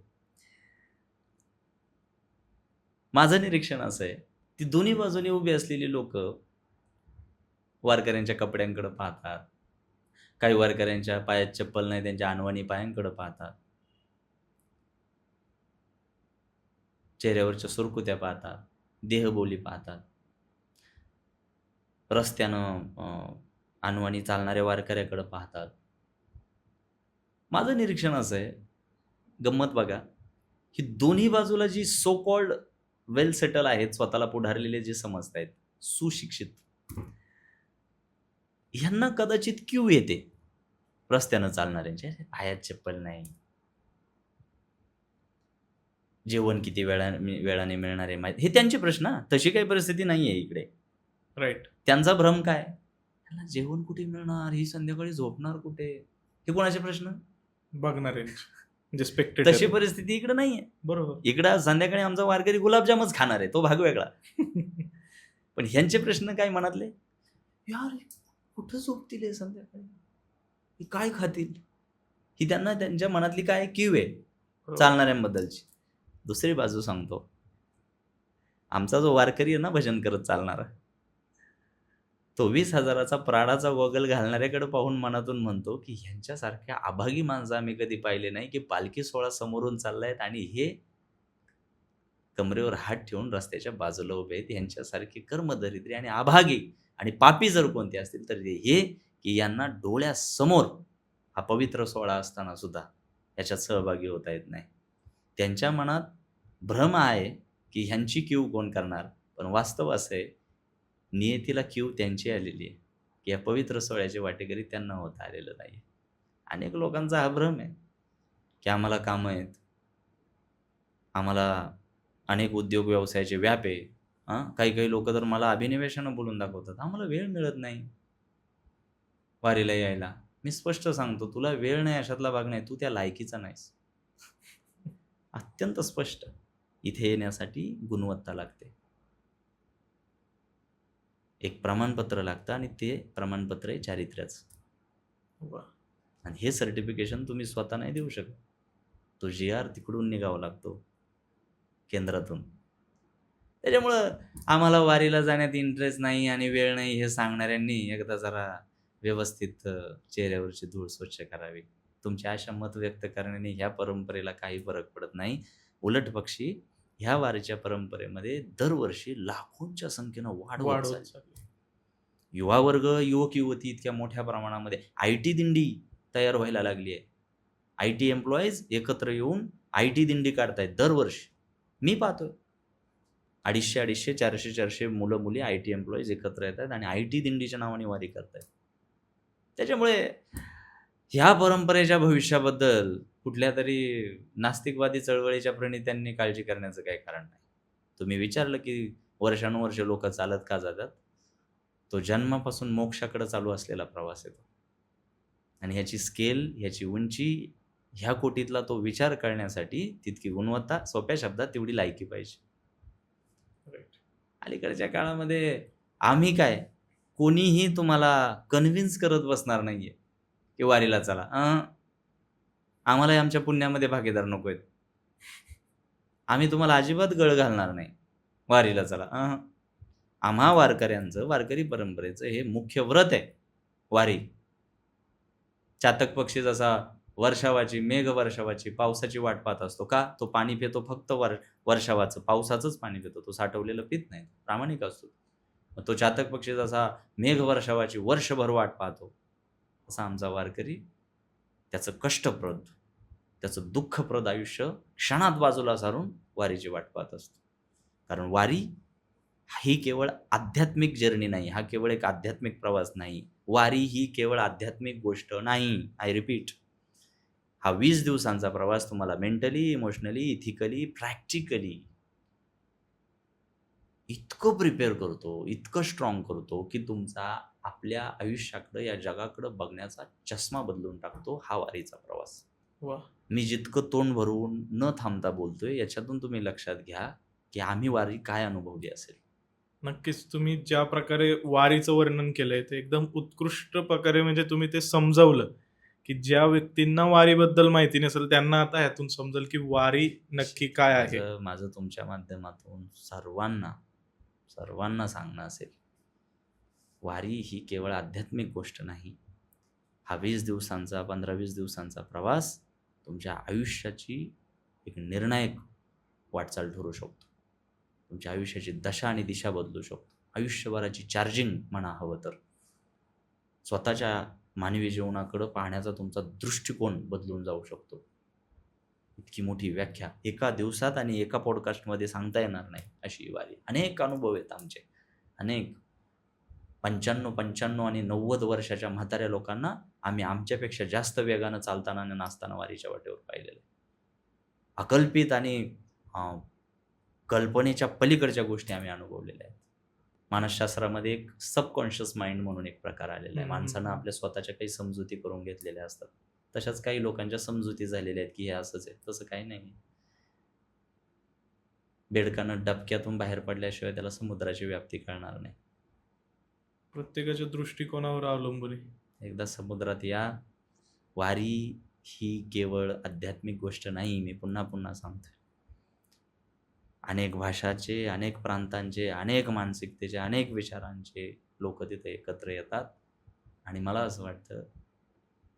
Speaker 2: माझं निरीक्षण असं आहे, ती दोन्ही बाजूने उभी असलेली लोक वारकऱ्यांच्या कपड्यांकडे पाहतात, काही वारकऱ्यांच्या पायात चप्पल नाही त्यांच्या अनवाणी पायांकडे पाहतात, चेहऱ्यावरच्या सुरकुत्या पाहतात, देहबोली पाहतात, रस्त्यानं अनवाणी चालणाऱ्या वारकऱ्याकडे पाहतात. माझं निरीक्षण असं आहे, गंमत बघा, ही दोन्ही बाजूला जी सो कॉल्ड वेल सेटल आहेत, स्वतःला पुढारलेले जे समजत आहेत, सुशिक्षित, ह्यांना कदाचित क्यू येते रस्त्यानं चालणाऱ्यांचे. पायात चप्पल नाही, जेवण किती वेळाने मिळणार आहे माहिती, हे त्यांचे प्रश्न. तशी काही परिस्थिती नाही आहे इकडे.
Speaker 1: राईट.
Speaker 2: त्यांचा भ्रम काय, त्यांना जेवण कुठे मिळणार, ही संध्याकाळी झोपणार कुठे, हे कोणाचे प्रश्न
Speaker 1: बघणारे म्हणजे स्पेक्टेटर.
Speaker 2: तशी परिस्थिती इकडे नाहीये.
Speaker 1: बरोबर.
Speaker 2: इकडं संध्याकाळी आमचा वारकरी गुलाबजामच खाणार आहे, तो भाग वेगळा. पण ह्यांचे प्रश्न काय मनातले, यार कुठं झोपतील हे संध्याकाळी, काय खातील, ही त्यांना त्यांच्या मनातली काय क्यू आहे चालणाऱ्यांबद्दलची. दुसरी बाजू सांगतो, आमचा जो वारकरी आहे ना भजन करत चालणारा, तो 20,000चा प्राडाचा गॉगल घालणाऱ्याकडे पाहून मनातून म्हणतो की ह्यांच्यासारख्या अभागी माणसं आम्ही कधी पाहिले नाही की पालखी सोहळा समोरून चाललायत आणि हे कमरेवर हात ठेवून रस्त्याच्या बाजूला उभे आहेत. ह्यांच्यासारखी कर्मदरिद्री आणि अभागी आणि पापी जर कोणते असतील तर हे की यांना डोळ्यासमोर हा पवित्र सोहळा असताना सुद्धा याच्यात सहभागी होता येत नाही. त्यांच्या मनात भ्रम आहे की ह्यांची क्यू कोण करणार, पण वास्तव असं आहे नियतीला क्यू त्यांची आलेली आहे की या पवित्र सोहळ्याचे वाटेकरी त्यांना होता आलेलं नाही. अनेक लोकांचा हा भ्रम आहे की आम्हाला कामं आहेत, आम्हाला अनेक उद्योग व्यवसायाचे व्याप आहे. काही लोक तर मला अभिनिवेशानं बोलून दाखवतात, आम्हाला वेळ मिळत नाही वारीला यायला. मी स्पष्ट सांगतो, तुला वेळ नाही अशातला भाग नाही, तू त्या लायकीचा नाहीस. अत्यंत स्पष्ट. इथे येण्यासाठी गुणवत्ता लागते, एक प्रमाणपत्र लागतं आणि ते प्रमाणपत्र आहे चारित्र्याचं. आणि हे सर्टिफिकेशन तुम्ही स्वतः नाही देऊ शकत, तो GR तिकडून निघावा लागतो केंद्रातून. त्याच्यामुळं आम्हाला वारीला जाण्यात इंटरेस्ट नाही आणि वेळ नाही हे सांगणाऱ्यांनी एकदा जरा व्यवस्थित चेहऱ्यावरची धूळ स्वच्छ करावी. तुमची अशा मत व्यक्त करण्याने ह्या परंपरेला काही फरक पडत नाही. उलट पक्षी ह्या वारीच्या परंपरेमध्ये दरवर्षी लाखोंच्या संख्येनं वाढ होत चालली. युवा वर्ग, युवक युवती इतक्या मोठ्या प्रमाणामध्ये, IT दिंडी तयार व्हायला लागली आहे. IT एम्प्लॉईज एकत्र येऊन IT दिंडी काढतायत दरवर्षी. मी पाहतोय 250, 400 मुलं मुली IT एम्प्लॉईज एकत्र येतात आणि IT दिंडीच्या नावाने वारी करतायत. त्याच्यामुळे ह्या परंपरेच्या भविष्याबद्दल कुठल्या तरी नास्तिकवादी चळवळीच्या प्रणितांनी काळजी करण्याचं काही कारण नाही. तुम्ही विचारलं की वर्षानुवर्ष लोक चालत का जातात, तो जन्मापासून मोक्षाकडे चालू असलेला प्रवास आहे तो. आणि ह्याची स्केल, ह्याची उंची, ह्या कोटीतला तो विचार करण्यासाठी तितकी गुणवत्ता, सोप्या शब्दात तेवढी लायकी पाहिजे. अलीकडच्या काळामध्ये आम्ही काय, कोणीही तुम्हाला कन्व्हिन्स करत बसणार नाहीये की वारीला चला. आम्हालाही आमच्या पुण्यामध्ये भागीदार नको आहेत. आम्ही तुम्हाला अजिबात गळ घालणार नाही वारीला चला. आम्हा वारकऱ्यांचं, वारकरी परंपरेचं हे मुख्य व्रत आहे वारी. चातक पक्षी जसा वर्षावाची, मेघ वर्षावाची, पावसाची वाट पाहत असतो. का? तो पाणी पितो फक्त वर्षावाचं, पावसाचंच पाणी पितो. तो साठवलेलं पित नाही. प्रामाणिक असतो. मग तो चातक पक्षी जसा मेघ वर्षावाची वर्षभर वाट पाहतो, तसा आमचा वारकरी त्याचं कष्टप्रद, त्याचं दुःखप्रद आयुष्य क्षणात बाजूला सारून वारीची वाट पाहत असतो. कारण वारी ही केवळ आध्यात्मिक जर्नी नाही, हा केवळ एक आध्यात्मिक प्रवास नाही. वारी ही केवळ आध्यात्मिक गोष्ट नाही. आय रिपीट, हा 20 दिवसांचा प्रवास तुम्हाला मेंटली, इमोशनली, इथिकली, प्रॅक्टिकली इतकं प्रिपेअर करतो, इतकं स्ट्रॉंग करतो की तुमचा आपल्या आयुष्याकडं, या जगाकडं बघण्याचा चष्मा बदलून टाकतो हा वारीचा प्रवास.
Speaker 1: वा.
Speaker 2: मी जितकं तोंड भरून न थांबता बोलतोय याच्यातून तुम्ही लक्षात घ्या की आम्ही वारी काय अनुभवली असेल.
Speaker 1: नक्कीच तुम्ही ज्या प्रकारे वारीचं वर्णन केलंय ते एकदम उत्कृष्ट प्रकारे म्हणजे तुम्ही ते समजावलं की ज्या व्यक्तींना वारीबद्दल माहिती नसेल त्यांना आता ह्यातून समजेल की वारी नक्की काय आहे.
Speaker 2: माझं तुमच्या माध्यमातून सर्वांना सांगणं असेल, वारी ही केवळ आध्यात्मिक गोष्ट नाही. हा 20 दिवसांचा, 15-20 दिवसांचा प्रवास तुमच्या आयुष्याची एक निर्णायक वाटचाल ठरू शकतो. तुमच्या आयुष्याची दशा आणि दिशा बदलू शकतो. आयुष्यभराची चार्जिंग म्हणा हवं तर. स्वतःच्या मानवी जीवनाकडं पाहण्याचा तुमचा दृष्टिकोन बदलून जाऊ शकतो. इतकी मोठी व्याख्या एका दिवसात आणि एका पॉडकास्टमध्ये सांगता येणार नाही अशी वारी. अनेक अनुभव आहेत आमचे. अनेक 95 आणि 90 वर्षाच्या म्हाताऱ्या लोकांना आम्ही आमच्यापेक्षा जास्त वेगानं चालताना आणि नाचताना वारीच्या वाटेवर पाहिलेलं आहे. अकल्पित आणि कल्पनेच्या पलीकडच्या गोष्टी आम्ही अनुभवलेल्या आहेत. मानसशास्त्रामध्ये एक सबकॉन्शियस माइंड म्हणून एक प्रकार आलेला आहे. माणसानं आपल्या स्वतःच्या काही समजुती करून घेतलेल्या असतात. तशाच काही लोकांच्या समजुती झालेल्या आहेत की हे असंच आहे. तसं काही नाही. बेडकानं डबक्यातून बाहेर पडल्याशिवाय त्याला समुद्राची व्याप्ती कळणार नाही.
Speaker 1: प्रत्येकाच्या दृष्टिकोनावर अवलंबून आहे.
Speaker 2: एकदा समुद्रात या. वारी ही केवळ आध्यात्मिक गोष्ट नाही. मी पुन्हा पुन्हा सांगतोय. अनेक भाषाचे, अनेक प्रांतांचे, अनेक मानसिकतेचे, अनेक विचारांचे लोक तिथे एकत्र येतात. आणि मला असं वाटतं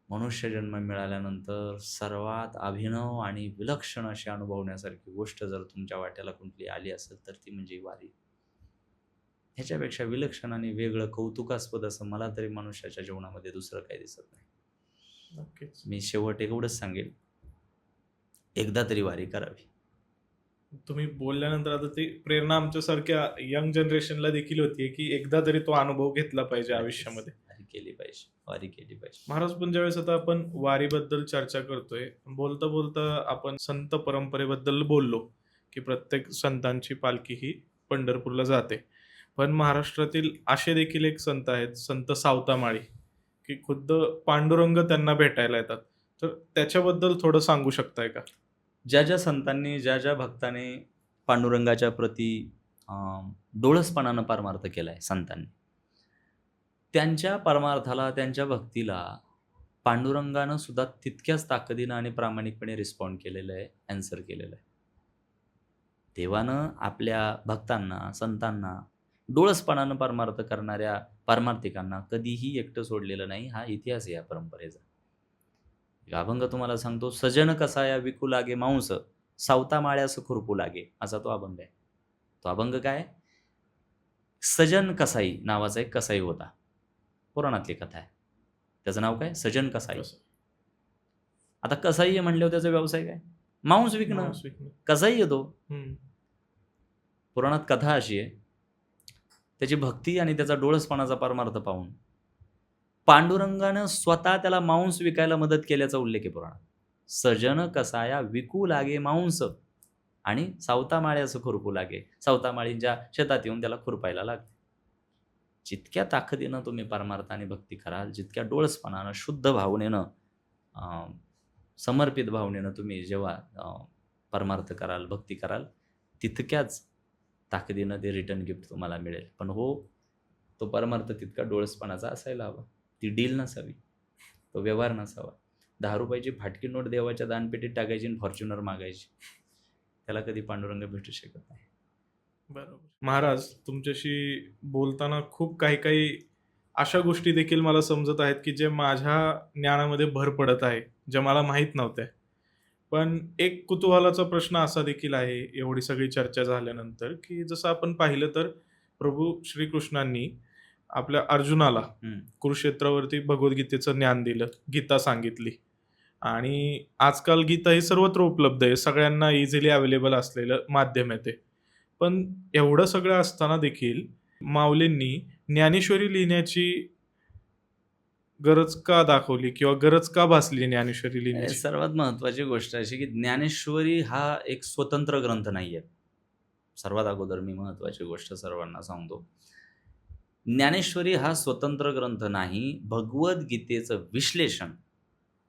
Speaker 2: मनुष्यजन्म मिळाल्यानंतर सर्वात अभिनव आणि विलक्षण अशी अनुभवण्यासारखी गोष्ट जर तुमच्या वाट्याला कुठली आली असेल तर ती म्हणजे वारी. ह्याच्यापेक्षा विलक्षण आणि वेगळं, कौतुकास्पद असं मला तरी मनुष्याच्या जीवनामध्ये दुसरं काही दिसत नाही.
Speaker 1: नक्कीच.
Speaker 2: मी शेवट एवढंच सांगेल, एकदा तरी वारी करावी.
Speaker 1: तुम्ही बोलल्यानंतर आता ती प्रेरणा आमच्यासारख्या यंग जनरेशनला देखील होती की एकदा तरी तो अनुभव घेतला पाहिजे आयुष्यामध्ये.
Speaker 2: वारी केली पाहिजे.
Speaker 1: महाराज, पण ज्यावेळेस आता आपण वारीबद्दल चर्चा करतोय, बोलता बोलता आपण संत परंपरेबद्दल बोललो की प्रत्येक संतांची पालखी ही पंढरपूरला जाते. पण महाराष्ट्रातील असे देखील एक संत आहेत, संत सावतामाळी, की खुद्द पांडुरंग त्यांना भेटायला येतात. तर त्याच्याबद्दल थोडं सांगू शकताय का?
Speaker 2: ज्या संतांनी, ज्या भक्ताने पांडुरंगाच्या प्रती डोळसपणानं परमार्थ केलाय संतांनी, त्यांच्या परमार्थाला, त्यांच्या भक्तीला पांडुरंगानं सुद्धा तितक्याच ताकदीनं आणि प्रामाणिकपणे रिस्पॉन्ड केलेलं आहे, ॲन्सर केलेलं आहे. देवानं आपल्या भक्तांना, संतांना, डोळसपणानं परमार्थ करणाऱ्या परमार्थिकांना कधीही एकटं सोडलेलं नाही. हा इतिहास आहे या परंपरेचा. अभंग तुम्हाला सांगतो, सजन कसाया विकू लागे मांस, सावता माळ्यास खुरपू लागे, असा तो अभंग आहे. तो अभंग काय? सजन कसाई नावाचा एक कसाई होता. पुराणातली कथा आहे. त्याचं नाव काय? सजन कसाई. आता कसाई आहे म्हणल्यावर त्याचा व्यवसाय काय? मांस विकणं. कसाई आहे तो. पुराणात कथा अशी आहे, त्याची भक्ती आणि त्याचा डोळसपणाचा परमार्थ पाहून पांडुरंगानं स्वतः त्याला मांस विकायला मदत केल्याचा उल्लेख आहे पुराणात. सजन कसाया विकू लागे मांस आणि सावतामाळ्यास खुरपू लागे. सावतामाळींच्या शेतात येऊन त्याला खुरपायला लागते. जितक्या ताकदीनं तुम्ही परमार्थाने भक्ती कराल, जितक्या डोळसपणानं, शुद्ध भावनेनं, समर्पित भावनेनं तुम्ही जेव्हा परमार्थ कराल, भक्ती कराल, तितक्याच ताकदीनं ते रिटर्न गिफ्ट तुम्हाला मिळेल. पण हो, तो परमार्थ तितका डोळसपणाचा असायला हवा. ती डील नसावी, तो व्यवहार नसावा. 10 रुपयाची फाटकी नोट देवाच्या दानपेटीत टाकायची आणि फॉर्च्युनर मागायची. त्याला कधी पांडुरंग भेटू शकत नाही.
Speaker 1: बरोबर. महाराज, तुमच्याशी बोलताना खूप काही अशा गोष्टी देखील मला समजत आहेत, की जे माझ्या ज्ञानामध्ये भर पडत आहे, ज्या मला माहीत नव्हत्या. पण एक कुतूहलाचा प्रश्न असा देखील आहे, एवढी सगळी चर्चा झाल्यानंतर, की जसं आपण पाहिलं तर प्रभू श्रीकृष्णांनी आपल्या अर्जुनाला
Speaker 2: हं.
Speaker 1: कुरुक्षेत्रावरती भगवद्गीतेचं ज्ञान दिलं, गीता सांगितली आणि आजकाल गीता ही सर्वत्र उपलब्ध आहे. सगळ्यांना इझिली अवेलेबल असलेलं माध्यम आहे ते. पण एवढं सगळं असताना देखील माऊलींनी ज्ञानेश्वरी लिहिण्याची गरज का दाखवली किंवा गरज का भासली ज्ञानेश्वरी लिहिण्याची?
Speaker 2: सर्वात महत्त्वाची गोष्ट अशी की ज्ञानेश्वरी हा एक स्वतंत्र ग्रंथ नाही आहे. सर्वात अगोदर मी महत्त्वाची गोष्ट सर्वांना सांगतो. ज्ञानेश्वरी हा स्वतंत्र ग्रंथ नाही. भगवद्गीतेचं विश्लेषण,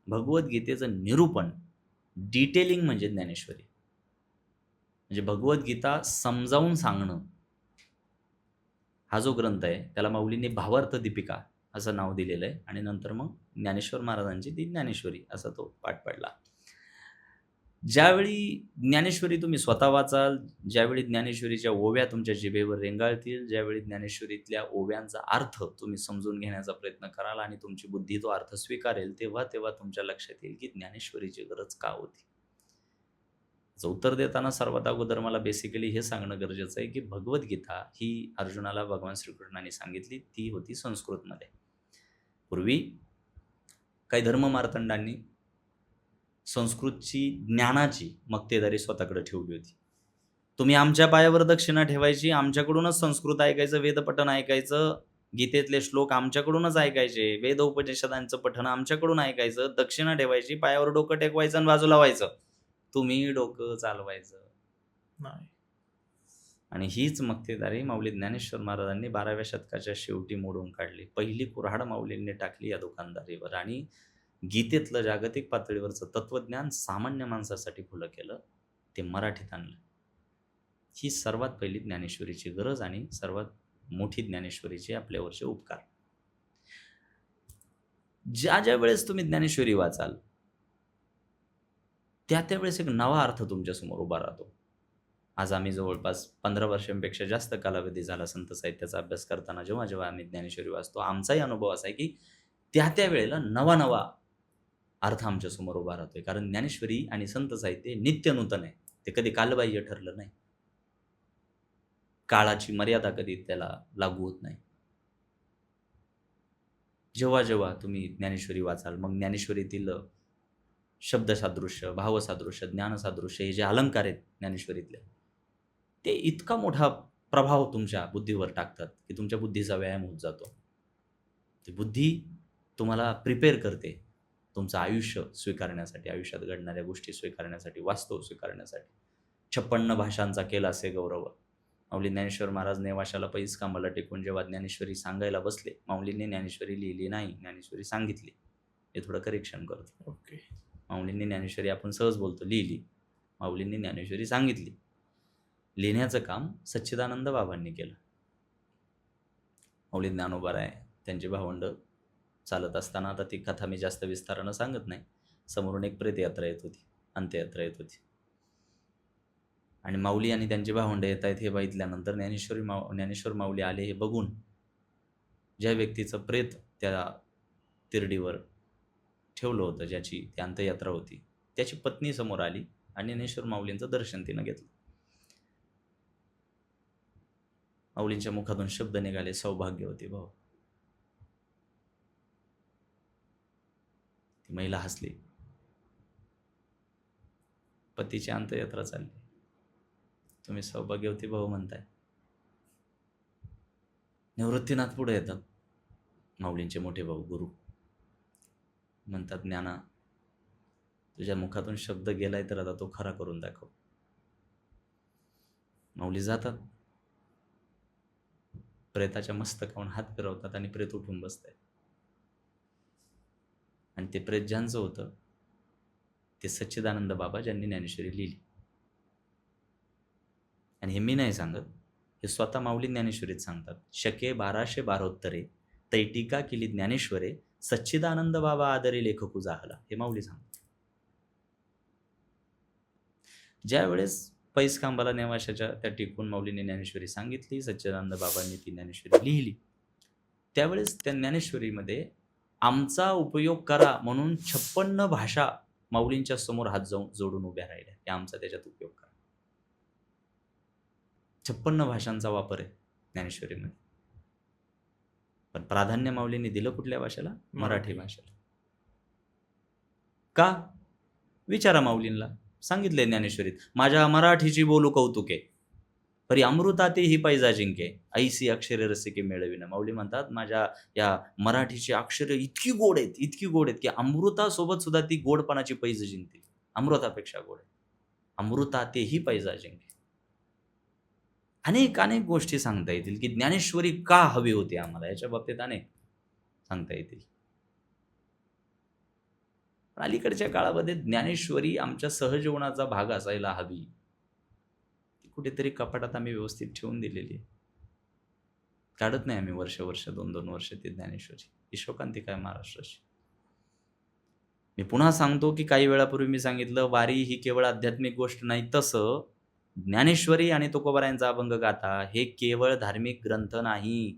Speaker 2: भगवद्गीतेचं निरूपण, डिटेलिंग म्हणजे ज्ञानेश्वरी. म्हणजे भगवद्गीता समजावून सांगणं, हा जो ग्रंथ आहे त्याला माऊलींनी भावार्थ दीपिका असं नाव दिलेलं आहे आणि नंतर मग ज्ञानेश्वर महाराजांची ती ज्ञानेश्वरी असा तो पाठ पडला. ज्यावेळी ज्ञानेश्वरी तुम्ही स्वतः वाचाल, ज्यावेळी ज्ञानेश्वरीच्या ओव्या तुमच्या जिभेवर रेंगाळतील, ज्यावेळी ज्ञानेश्वरीतल्या ओव्यांचा अर्थ तुम्ही समजून घेण्याचा प्रयत्न कराल आणि तुमची बुद्धी तो अर्थ स्वीकारेल, तेव्हा तुमच्या लक्षात येईल की ज्ञानेश्वरीची गरज का होती. उत्तर देताना सर्वात अगोदर मला बेसिकली हे सांगणं गरजेचं आहे की भगवद्गीता ही अर्जुनाला भगवान श्रीकृष्णाने सांगितली, ती होती संस्कृतमध्ये. पूर्वी काही धर्ममार्तंडांनी संस्कृतची ज्ञानाची मक्तेदारी स्वतःकडे ठेवली होती. तुम्ही आमच्या पायावर दक्षिणा ठेवायची, आमच्याकडूनच संस्कृत ऐकायचं, वेदपठण ऐकायचं, गीतेतले श्लोक आमच्याकडूनच ऐकायचे, वेद उपनिषदांचं पठण आमच्याकडून ऐकायचं, दक्षिणा ठेवायची, पायावर डोकं टेकवायचं आणि बाजूला व्हायचं. तुम्ही डोकं चालवायचं
Speaker 1: नाही.
Speaker 2: आणि हीच मक्तेदारी माऊली ज्ञानेश्वर महाराजांनी 12व्या शतकाच्या शेवटी मोडून काढली. पहिली कुऱ्हाड माऊलींनी टाकली या दुकानदारीवर आणि गीतेतलं जागतिक पातळीवरचं तत्वज्ञान सामान्य माणसासाठी खुलं केलं, ते मराठीत आणलं. ही सर्वात पहिली ज्ञानेश्वरीची गरज आणि सर्वात मोठी ज्ञानेश्वरीचे आपल्यावरचे उपकार. ज्या वेळेस तुम्ही ज्ञानेश्वरी वाचाल त्यावेळेस एक नवा अर्थ तुमच्यासमोर उभा राहतो. आज आम्ही जवळपास 15 वर्षांपेक्षा जास्त कालावधी झाला संत साहित्याचा अभ्यास करताना जेव्हा आम्ही ज्ञानेश्वरी वाचतो, आमचाही अनुभव असा आहे की त्या वेळेला नवा अर्थ आमच्यासमोर उभा राहतोय. कारण ज्ञानेश्वरी आणि संत साहित्य नित्य नूतन आहे. ते कधी कालबाह्य ठरलं नाही. काळाची मर्यादा कधी त्याला लागू होत नाही. जेव्हा तुम्ही ज्ञानेश्वरी वाचाल, मग ज्ञानेश्वरीतील शब्दसादृश्य, भावसादृश्य, ज्ञानसादृश्य हे जे अलंकार आहेत ज्ञानेश्वरीतले, ते इतका मोठा प्रभाव तुमच्या बुद्धीवर टाकतात की तुमच्या बुद्धीचा व्यायाम होत जातो. ती बुद्धी तुम्हाला प्रिपेअर करते तुमचं आयुष्य स्वीकारण्यासाठी, आयुष्यात घडणाऱ्या गोष्टी स्वीकारण्यासाठी, वास्तव स्वीकारण्यासाठी. 56 भाषांचा केला असे गौरव. माऊली ज्ञानेश्वर महाराज नेवाशाला पैस कामाला टेकून जेव्हा ज्ञानेश्वरी सांगायला बसले, माऊलींनी ज्ञानेश्वरी लिहिली नाही, ज्ञानेश्वरी सांगितली. हे थोडं करेक्शन करतो.
Speaker 1: ओके.
Speaker 2: माऊलींनी ज्ञानेश्वरी आपण सहज बोलतो लिहिली, माऊलींनी ज्ञानेश्वरी सांगितली. लिहिण्याचं काम सच्चिदानंद बाबांनी केलं. माऊली ज्ञानोबा आहे, त्यांचे भावंड चालत असताना, आता ती कथा मी जास्त विस्तारानं सांगत नाही, समोरून एक प्रेतयात्रा येत होती, अंत्ययात्रा येत होती आणि माऊली आणि त्यांचे भावंड येत आहेत हे बघितल्यानंतर ज्ञानेश्वर माऊली आले हे बघून ज्या व्यक्तीचं प्रेत त्या तिरडीवर ठेवलं होतं, ज्याची ती अंत्ययात्रा होती, त्याची पत्नी समोर आली आणि ज्ञानेश्वर माऊलींचं दर्शन तिनं घेतलं. माऊलींच्या मुखातून शब्द निघाले, सौभाग्यवती भाऊ. ती महिला हसली. पतीची अंत्ययात्रा चालली, तुम्ही सौभाग्यवती भाऊ म्हणताय. निवृत्तीनाथ पुढे येतात, माऊलींचे मोठे भाऊ गुरु म्हणतात, ज्ञाना, तुझ्या मुखातून शब्द गेलाय तर आता तो खरा करून दाखव. माऊली जातात, प्रेताच्या मस्तकावरून हात फिरवतात आणि प्रेत उठून बसतंय. आणि ते प्रेत ज्यांचं होतं ते सच्चिदानंद बाबा, ज्यांनी ज्ञानेश्वरी लिहिली. आणि हे मी नाही सांगत, हे स्वतः माऊली ज्ञानेश्वरीत सांगतात. शके 1272 तैटिका केली ज्ञानेश्वरे, सच्चिदानंद बाबा आदरी लेखकू जाहला. हे माऊली सांगतात. ज्यावेळेस पैस खांबाला नेवाशाच्या त्या टिकून माऊलीने ज्ञानेश्वरी सांगितली, सच्चिदानंद बाबांनी ती ज्ञानेश्वरी लिहिली, त्यावेळेस त्या ज्ञानेश्वरीमध्ये आमचा उपयोग करा म्हणून 56 भाषा माऊलींच्या समोर हात जोडून उभ्या राहिल्या, की आमचा त्याच्यात उपयोग करा. 56 भाषांचा वापर आहे ज्ञानेश्वरीमध्ये. पण प्राधान्य माऊलींनी दिलं कुठल्या भाषेला? मराठी भाषेला. का? विचारा माऊलींना. सांगितले ज्ञानेश्वरीत, माझ्या मराठीची बोलू कौतुके, परी अमृताते ही पैजा जिंके, ऐसी अक्षरे रसिके मेळविन. माऊली म्हणतात, माझ्या या मराठीची अक्षरे इतकी गोड आहेत, इतकी गोड आहेत, की अमृतासोबत सुद्धा ती गोडपणाची पैज जिंकते. अमृतापेक्षा गोड आहे. अमृताते ही पैजा जिंके. अनेक अनेक गोष्टी सांगता येतील, की ज्ञानेश्वरी का हवी होती आम्हाला, याच्या बाबतीत अनेक सांगता येतील. अलीकडच्या काळामध्ये ज्ञानेश्वरी आमच्या सहजीवनाचा भाग असायला हवी, ती कुठेतरी कपाटात आम्ही व्यवस्थित ठेवून दिलेली आहे. काढत नाही आम्ही वर्ष 2-2 वर्ष ती ज्ञानेश्वरी. ही शोकांतिका आहे महाराष्ट्राची. मी पुन्हा सांगतो, की काही वेळापूर्वी मी सांगितलं, वारी ही केवळ आध्यात्मिक गोष्ट नाही. तसं ज्ञानेश्वरी आणि तुकोबारायांचा अभंग गाथा हे केवळ धार्मिक ग्रंथ नाही.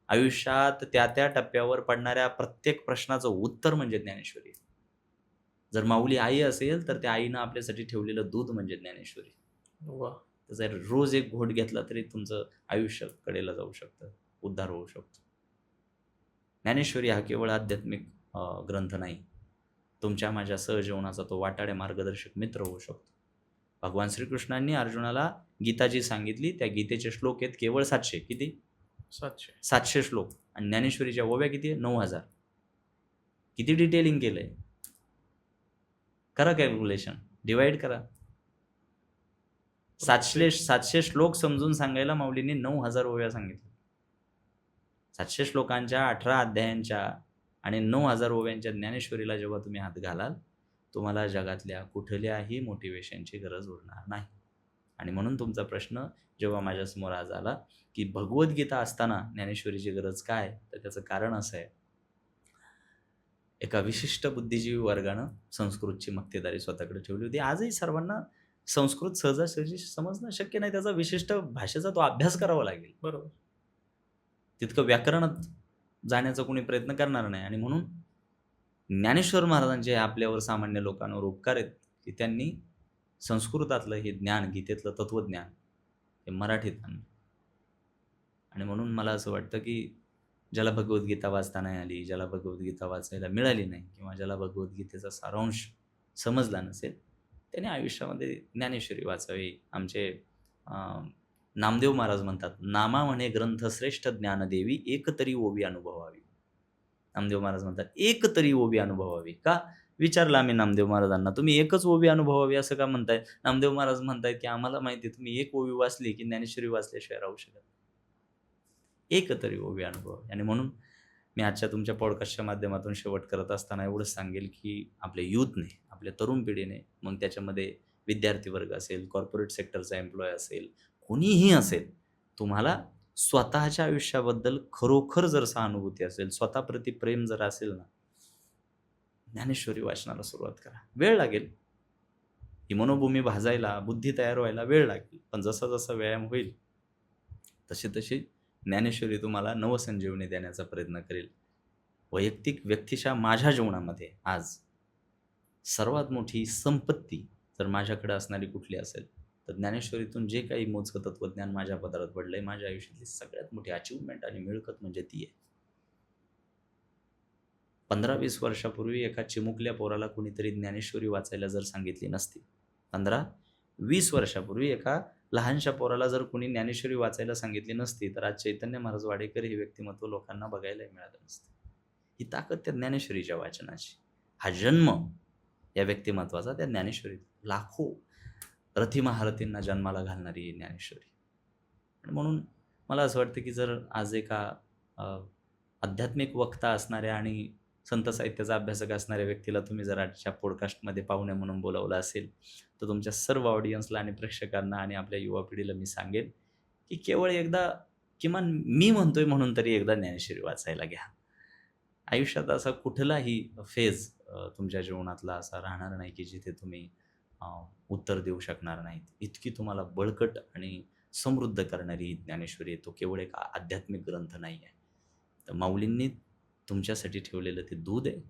Speaker 2: आयुष्यात त्या त्या टप्प्यावर पडणाऱ्या प्रत्येक प्रश्नाचं उत्तर म्हणजे ज्ञानेश्वरी. जर माऊली आई असेल तर त्या आईनं आपल्यासाठी ठेवलेलं दूध म्हणजे ज्ञानेश्वरी.
Speaker 1: वा.
Speaker 2: त्याचा रोज एक घोट घेतला तरी तुमचं आयुष्य कडेला जाऊ शकतं, उद्धार होऊ शकतो. ज्ञानेश्वरी हा केवळ आध्यात्मिक ग्रंथ नाही, तुमच्या माझ्या सहजीवनाचा तो वाटाडे मार्गदर्शक मित्र होऊ शकतो. भगवान श्रीकृष्णांनी अर्जुनाला गीता जी सांगितली, त्या गीतेचे श्लोक आहेत केवळ 700. किती? 700 श्लोक. आणि ज्ञानेश्वरीच्या ओव्या किती आहे? 9000. किती डिटेलिंग केलंय? करा कॅल्क्युलेशन, डिवाइड करा. 700 श्लोक समजून सांगायला माऊलींनी 9000 ओव्या सांगितल्या. 700 श्लोकांच्या 18 अध्यायांच्या आणि 9000 ओव्यांच्या ज्ञानेश्वरीला जेव्हा तुम्ही हात घालाल, तुम्हाला जगातल्या कुठल्याही मोटिवेशनची गरज उरणार नाही. आणि म्हणून तुमचा प्रश्न जेव्हा माझ्यासमोर आज आला, की भगवद्गीता असताना ज्ञानेश्वरीची गरज काय, तर त्याचं कारण असं आहे, एका विशिष्ट बुद्धिजीवी वर्गानं संस्कृतची मक्तेदारी स्वतःकडे ठेवली होती. आजही सर्वांना संस्कृत सहजासहजी समजणं शक्य नाही. त्याचा विशिष्ट भाषेचा तो अभ्यास करावा लागेल.
Speaker 1: बरोबर.
Speaker 2: तितकं व्याकरणात जाण्याचा कोणी प्रयत्न करणार नाही. आणि म्हणून ज्ञानेश्वर महाराजांचे आपल्यावर, सामान्य लोकांवर उपकार आहेत, की त्यांनी संस्कृतातलं हे ज्ञान, गीतेतलं तत्वज्ञान हे मराठीत आणलं. आणि म्हणून मला असं वाटतं, की ज्याला भगवद्गीता वाचता नाही आली, ज्याला भगवद्गीता वाचायला मिळाली नाही, किंवा ज्याला भगवद्गीतेचा सारांश समजला नसेल, त्याने आयुष्यामध्ये ज्ञानेश्वरी वाचावी. आमचे नामदेव महाराज म्हणतात, नामा म्हणे ग्रंथ श्रेष्ठ ज्ञानदेवी, एक तरी ओवी अनुभवावी. नामदेव महाराज म्हणतात, एक तरी ओवी अनुभवावी. का? विचारलं आम्ही नामदेव महाराजांना, तुम्ही एकच ओवी अनुभवावी असं का म्हणताय? नामदेव महाराज म्हणतायत, की आम्हाला माहिती आहे, तुम्ही एक ओवी वाचली की ज्ञानेश्वरी वाचल्याशिवाय राहू शकत, एक तरी ओवी अनुभवावी. आणि म्हणून मी आजच्या तुमच्या पॉडकास्टच्या माध्यमातून शेवट करत असताना एवढंच सांगेल, की आपल्या यूथने, आपल्या तरुण पिढीने, मग त्याच्यामध्ये विद्यार्थी वर्ग असेल, कॉर्पोरेट सेक्टरचा एम्प्लॉय असेल, कोणीही असेल, तुम्हाला स्वतःच्या आयुष्याबद्दल खरोखर जर सहानुभूती असेल, स्वतःप्रती प्रेम जर असेल ना, ज्ञानेश्वरी वाचनाला सुरुवात करा. वेळ लागेल, ही मनोभूमी भाजायला, बुद्धी तयार व्हायला वेळ लागेल, पण जसा जसा व्यायाम होईल तशी तशी ज्ञानेश्वरी तुम्हाला नवसंजीवनी देण्याचा प्रयत्न करेल. वैयक्तिक व्यक्तीच्या माझ्या जीवनामध्ये आज सर्वात मोठी संपत्ती जर माझ्याकडे असणारी कुठली असेल, तर ज्ञानेश्वरीतून जे काही मोजकं तत्वज्ञान माझ्या पदरात पडलंय, माझ्या आयुष्यातली सगळ्यात मोठी अचिव्हमेंट आणि मिळकत म्हणजे ती आहे. 15-20 वर्षापूर्वी एका चिमुकल्या पोराला कुणीतरी ज्ञानेश्वरी वाचायला जर सांगितली नसती, 15-20 वर्षापूर्वी एका लहानशा पोराला जर कोणी ज्ञानेश्वरी वाचायला सांगितली नसती, तर आज चैतन्य महाराज वाडेकर हे व्यक्तिमत्व लोकांना बघायला मिळालं नसतं. ही ताकद त्या ज्ञानेश्वरीच्या वाचनाची, हा जन्म या व्यक्तिमत्वाचा त्या ज्ञानेश्वरीत, लाखो रथी महारथींना जन्माला घालणारी ज्ञानेश्वरी. आणि म्हणून मला असं वाटतं, की जर आज एका आध्यात्मिक वक्ता असणाऱ्या आणि संत साहित्याचा अभ्यासक असणाऱ्या व्यक्तीला तुम्ही जर आजच्या पॉडकास्टमध्ये पाहुणे म्हणून बोलावलं असेल, तर तुमच्या सर्व ऑडियन्सला आणि प्रेक्षकांना आणि आपल्या युवा पिढीला मी सांगेन, की केवळ एकदा, किमान मी म्हणतोय म्हणून तरी एकदा ज्ञानेश्वरी वाचायला घ्या. आयुष्यात असा कुठलाही फेज तुमच्या जीवनातला असा राहणार नाही की जिथे तुम्ही अ, उत्तर देऊ शकणार नाहीत. इतकी तुम्हाला बळकट आणि समृद्ध करणारी ही ज्ञानेश्वरी आहे. तो केवळ एक आध्यात्मिक ग्रंथ नाही आहे. तर माऊलींनी तुमच्यासाठी ठेवलेलं ते दूध आहे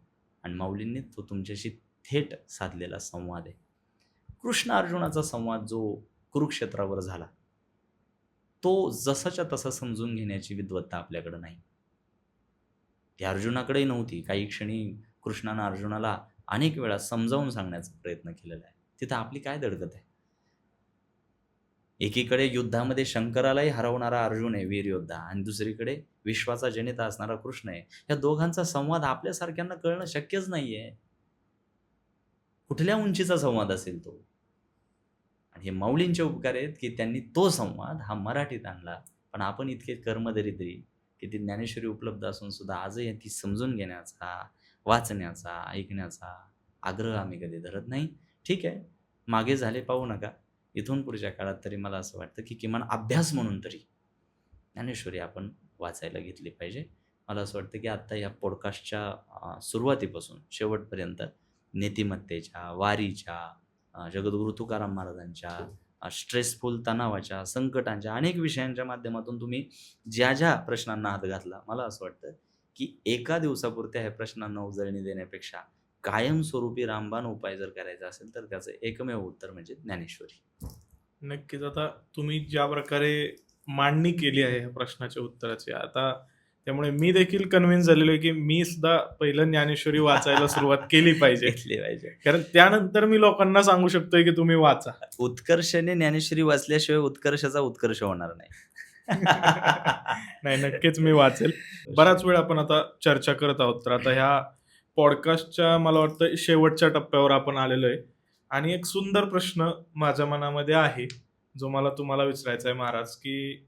Speaker 2: आणि माऊलींनी तो तुमच्याशी थेट साधलेला संवाद आहे. कृष्ण अर्जुनाचा संवाद जो कुरुक्षेत्रावर झाला, तो जसाच्या तसा समजून घेण्याची विद्वत्ता आपल्याकडे नाही. ती अर्जुनाकडेही नव्हती. काही क्षणी कृष्णानं अर्जुनाला अनेक वेळा समजावून सांगण्याचा प्रयत्न केलेला आहे. तिथं आपली काय दडगत आहे? एकीकडे युद्धामध्ये शंकरालाही हरवणारा अर्जुन आहे, वीर योद्धा, आणि दुसरीकडे विश्वाचा जनिता असणारा कृष्ण आहे. या दोघांचा संवाद आपल्यासारख्यांना कळणं शक्यच नाहीये. कुठल्या उंचीचा संवाद असेल तो? आणि हे माऊलींचे उपकार आहेत की त्यांनी तो संवाद हा मराठीत आणला. पण आपण इतके कर्मदरिद्री की ती ज्ञानेश्वरी उपलब्ध असून सुद्धा आजही ती समजून घेण्याचा, वाचण्याचा, ऐकण्याचा आग्रह आम्ही कधी धरत नाही. ठीक आहे, मागे झाले पाहू नका. इथून पुढच्या काळात तरी मला असं वाटतं की किमान अभ्यास म्हणून तरी ज्ञानेश्वरी आपण वाचायला घेतली पाहिजे. मला असं वाटतं की आत्ता या पॉडकास्टच्या सुरुवातीपासून शेवटपर्यंत नीतिमत्तेच्या, वारीच्या, जगद्गुरू तुकाराम महाराजांच्या, स्ट्रेसफुल तणावाच्या, संकटांच्या अनेक विषयांच्या माध्यमातून तुम्ही ज्या ज्या प्रश्नांना हात घातला, मला असं वाटतं की एका दिवसापुरत्या ह्या प्रश्नांना उजळणी देण्यापेक्षा कायमस्वरूपी रामबाण उपाय जर करायचा असेल तर त्याचं एकमेव उत्तर म्हणजे ज्ञानेश्वरी.
Speaker 1: नक्कीच. आता तुम्ही ज्या प्रकारे मांडणी केली आहे या प्रश्नाच्या उत्तराची, आता त्यामुळे मी देखील कन्व्हिन्स झालेलो आहे की मी सुद्धा पहिलं ज्ञानेश्वरी वाचायला सुरुवात केली पाहिजे.
Speaker 2: घेतली पाहिजे.
Speaker 1: कारण त्यानंतर मी लोकांना सांगू शकतोय की तुम्ही वाचा.
Speaker 2: उत्कर्षाने ज्ञानेश्वरी वाचल्याशिवाय उत्कर्षाचा उत्कर्ष होणार नाही.
Speaker 1: नाही, नक्कीच मी वाचेल. बराच वेळ आपण आता चर्चा करत आहोत, तर आता ह्या पॉडकास्टच्या मला वाटतं शेवटच्या टप्प्यावर आपण आलेलो आहे आणि एक सुंदर प्रश्न माझ्या मनामध्ये आहे जो मला तुम्हाला विचारायचा आहे महाराज, की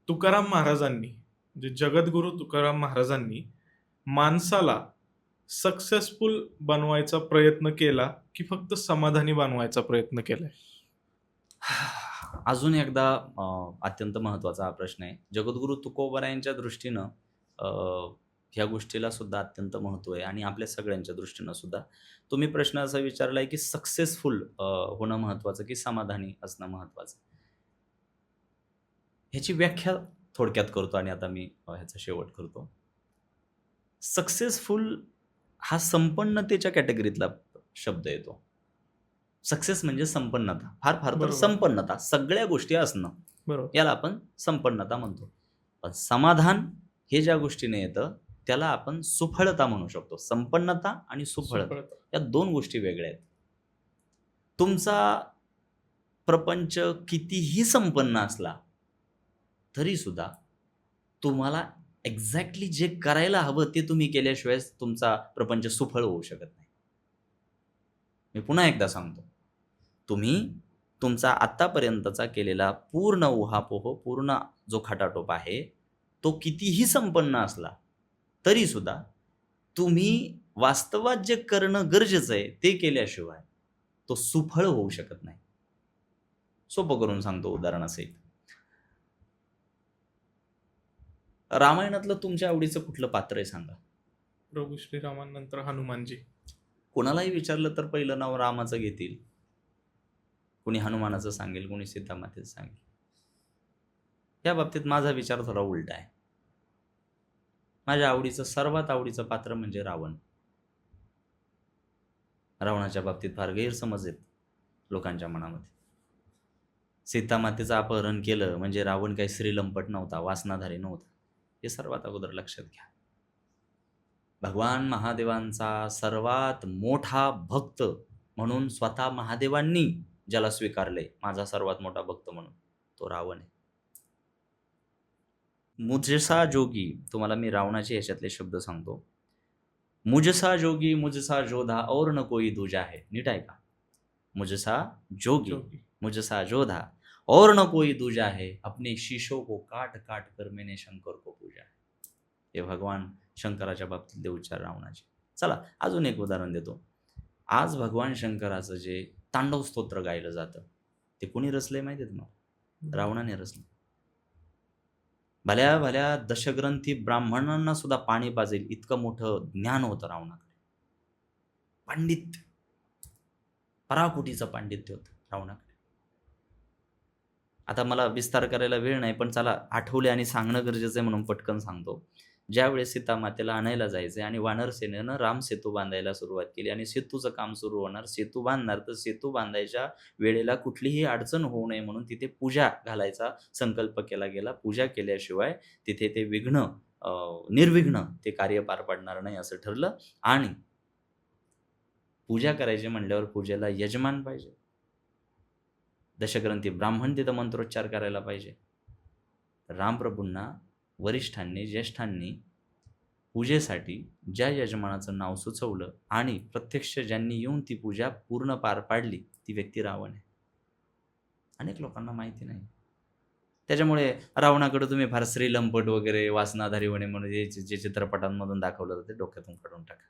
Speaker 1: तुकाराम महाराजांनी, म्हणजे जगद्गुरू तुकाराम महाराजांनी माणसाला सक्सेसफुल बनवायचा प्रयत्न केला की फक्त समाधानी बनवायचा प्रयत्न केलाय?
Speaker 2: अजून एकदा अत्यंत महत्त्वाचा हा प्रश्न आहे. जगद्गुरू तुकोबारायांच्या दृष्टीनं ह्या गोष्टीला सुद्धा अत्यंत महत्त्व आहे आणि आपल्या सगळ्यांच्या दृष्टीनं सुद्धा. तुम्ही प्रश्न असा विचारलाय की सक्सेसफुल होणं महत्त्वाचं की समाधानी असणं महत्त्वाचं. ह्याची व्याख्या थोडक्यात करतो आणि आता मी ह्याचा शेवट करतो. सक्सेसफुल हा संपन्नतेच्या कॅटेगरीतला शब्द येतो. सक्सेस म्हणजे संपन्नता, फार फार तर
Speaker 1: बरोबर.
Speaker 2: संपन्नता, सगळ्या गोष्टी असणं,
Speaker 1: बरोबर.
Speaker 2: याला आपण संपन्नता म्हणतो. पण समाधान हे ज्या गोष्टीने येतं त्याला आपण सुफळता म्हणू शकतो. संपन्नता आणि सुफळता या दोन गोष्टी वेगळ्या आहेत. तुमचा प्रपंच कितीही संपन्न असला तरी सुद्धा तुम्हाला एक्झॅक्टली जे करायला हवं ते तुम्ही केल्याशिवाय तुमचा प्रपंच सुफळ होऊ शकत नाही. मी पुन्हा एकदा सांगतो, तुम्ही तुमचा आत्तापर्यंतचा केलेला पूर्ण उहापोह, पूर्ण जो खटाटोप आहे तो कितीही संपन्न असला तरी सुद्धा तुम्ही वास्तवात जे करणं गरजेचं आहे ते केल्याशिवाय तो सुफळ होऊ शकत नाही. सोपं करून सांगतो उदाहरणासहित. रामायणातलं तुमच्या आवडीचं कुठलं पात्र आहे सांगा?
Speaker 1: प्रभू श्रीरामानंतर हनुमानजी.
Speaker 2: कोणालाही विचारलं तर पहिलं नाव रामाचं घेतील. कोणी हनुमानाचं सांगेल, कोणी सीतामातेचं सांगेल. या बाबतीत माझा विचार थोडा उलटा आहे. माझ्या आवडीचं, सर्वात आवडीचं पात्र म्हणजे रावण. रावणाच्या बाबतीत फार गैरसमज आहेत लोकांच्या मनामध्ये. सीतामातेचं अपहरण केलं म्हणजे रावण काही श्रीलंपट नव्हता, वासनाधारी नव्हता, हे सर्वात अगोदर लक्षात घ्या. भगवान महादेवांचा सर्वात मोठा भक्त म्हणून स्वतः महादेवांनी ज्याला स्वीकारले माझा सर्वात मोठा भक्त म्हणून, तो रावण आहे. मुझसा जोगी, तुम्हाला मी रावणाचे ह्याच्यातले शब्द सांगतो. मुझसा जोगी मुझसा जोधा और न कोई दूजा है. नीट आहे का? मुझसा जोगी मुझसा जोधा और न कोई दूजा है, अपने शीशों को काट काट कर मैंने शंकर को पूजा है. हे भगवान शंकराच्या बाबतीतले उच्चार रावणाचे. चला अजून एक उदाहरण देतो. आज भगवान शंकराचं जे तांडव स्तोत्र गायलं जातं ते कोणी रचलंय माहिती आहे तुम्हाला? रावणाने रचलं. भल्या भल्या दशग्रंथी ब्राह्मणांना सुद्धा पाणी पाजेल इतकं मोठं ज्ञान होतं रावणाकडे. पांडित्य, पराकोटीचं पांडित्य होतं रावणाकडे. आता मला विस्तार करायला वेळ नाही, पण चला आठवले आणि सांगणं गरजेचं आहे म्हणून पटकन सांगतो. ज्यावेळेस सीतामातेला आणायला जायचे आणि वानर सेनेनं राम सेतू बांधायला सुरुवात केली आणि सेतूचं काम सुरू होणार, सेतू बांधणार, तर सेतू बांधायच्या वेळेला कुठलीही अडचण होऊ नये म्हणून तिथे पूजा घालायचा संकल्प केला गेला. पूजा केल्याशिवाय तिथे ते निर्विघ्न ते कार्य पार पडणार नाही असं ठरलं. आणि पूजा करायची म्हणल्यावर पूजेला यजमान पाहिजे, दशग्रंथी ब्राह्मण तिथं मंत्रोच्चार करायला पाहिजे. रामप्रभूंना वरिष्ठांनी, ज्येष्ठांनी पूजेसाठी ज्या यजमानाचं नाव सुचवलं आणि प्रत्यक्ष ज्यांनी येऊन ती पूजा पूर्ण पार पाडली, ती व्यक्ती रावण आहे. अनेक लोकांना माहिती नाही. त्याच्यामुळे रावणाकडे तुम्ही फार श्रीलंपट वगैरे वासनाधारी होणे म्हणून जे चित्रपटांमधून दाखवलं जाते, डोक्यातून काढून टाका.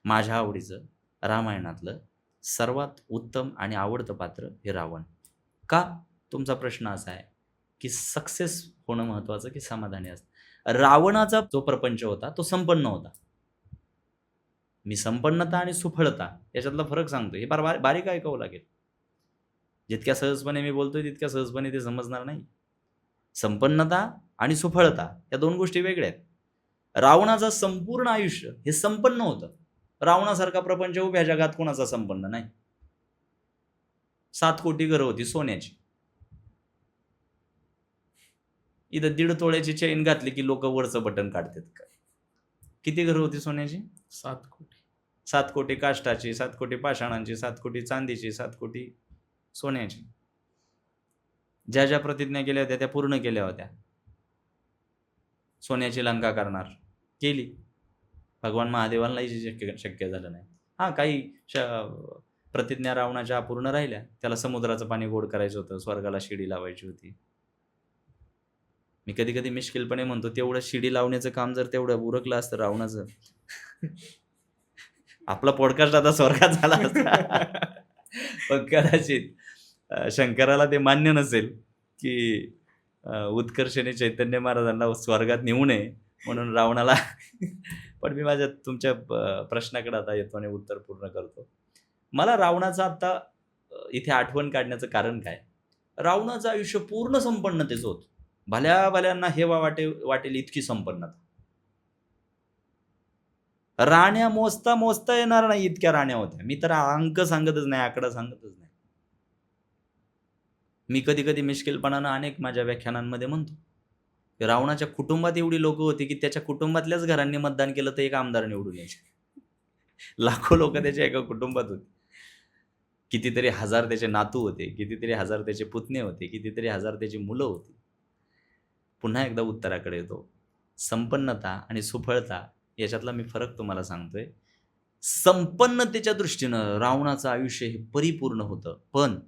Speaker 2: माझ्या आवडीचं रामायणातलं सर्वात उत्तम आणि आवडतं पात्र हे रावण. का? तुमचा प्रश्न असा आहे की सक्सेस होणं महत्त्वाचं की समाधानी असणं. रावणाचा जो प्रपंच होता तो संपन्न होता. मी संपन्नता आणि सुफळता याच्यातला फरक सांगतो. हे फार बारीक ऐकावं लागेल. जितक्या सहजपणे मी बोलतोय तितक्या सहजपणे ते समजणार नाही. संपन्नता आणि सुफळता या दोन गोष्टी वेगळ्या आहेत. रावणाचं संपूर्ण आयुष्य हे संपन्न होतं. रावणासारखा प्रपंच उभ्या जगात कोणाचा संपन्न नाही. 7 कोटी घरं होती सोन्याची. इथं 1.5 तोळ्याची चेन घातली की लोक वरचं बटन काढतात. किती घरं होती सोन्याची?
Speaker 1: 7 कोटी.
Speaker 2: 7 कोटी काष्टाची, 7 कोटी पाषाणांची, 7 कोटी चांदीची, 7 कोटी सोन्याची. ज्या ज्या प्रतिज्ञा केल्या होत्या त्या पूर्ण केल्या होत्या. सोन्याची लंका करणार, केली. भगवान महादेवांनाही शक्य झालं नाही. हां, काही प्रतिज्ञा रावणाच्या अपूर्ण राहिल्या. त्याला समुद्राचं पाणी गोड करायचं होतं, स्वर्गाला शिडी लावायची होती. मी कधी कधी मिश्किलपणे म्हणतो, तेवढं शिडी लावण्याचं काम जर तेवढं उरकलं असतं रावणाचं, आपला पॉडकास्ट आता स्वर्गात झाला असता. पण कदाचित शंकराला ते मान्य नसेल की उत्कर्षणे चैतन्य महाराजांना स्वर्गात नेऊ नये म्हणून रावणाला. पण मी तुमच्या प्रश्नाकडे आता येतो आणि उत्तर पूर्ण करतो. मला रावणाचं आता इथे आठवण काढण्याचं कारण काय? रावणाचं आयुष्य पूर्ण संपन्नतेचं होतं. भल्या भल्यांना हेवा वाटेल इतकी संपन्नता. राण्या मोजता येणार नाही इतक्या राण्या होत्या. मी तर अंक सांगतच नाही, आकडा सांगतच नाही. मी कधी कधी मिश्किलपणानं अनेक माझ्या व्याख्यानांमध्ये म्हणतो की रावणाच्या कुटुंबात एवढी लोक होती की त्याच्या कुटुंबातल्याच घरांनी मतदान केलं तर एक आमदार निवडून यायचे. लाखो लोक त्याच्या एका कुटुंबात होते. कितीतरी हजार त्याचे नातू होते, कितीतरी हजार त्याचे पुतणे होते, कितीतरी हजार त्याची मुलं होती. पुन्हा एकदा उत्तराकडे येतो. संपन्नता आणि सुफळता याच्यातला मी फरक तुम्हाला सांगतोय. संपन्नतेच्या दृष्टीनं रावणाचं आयुष्य हे परिपूर्ण होतं, पण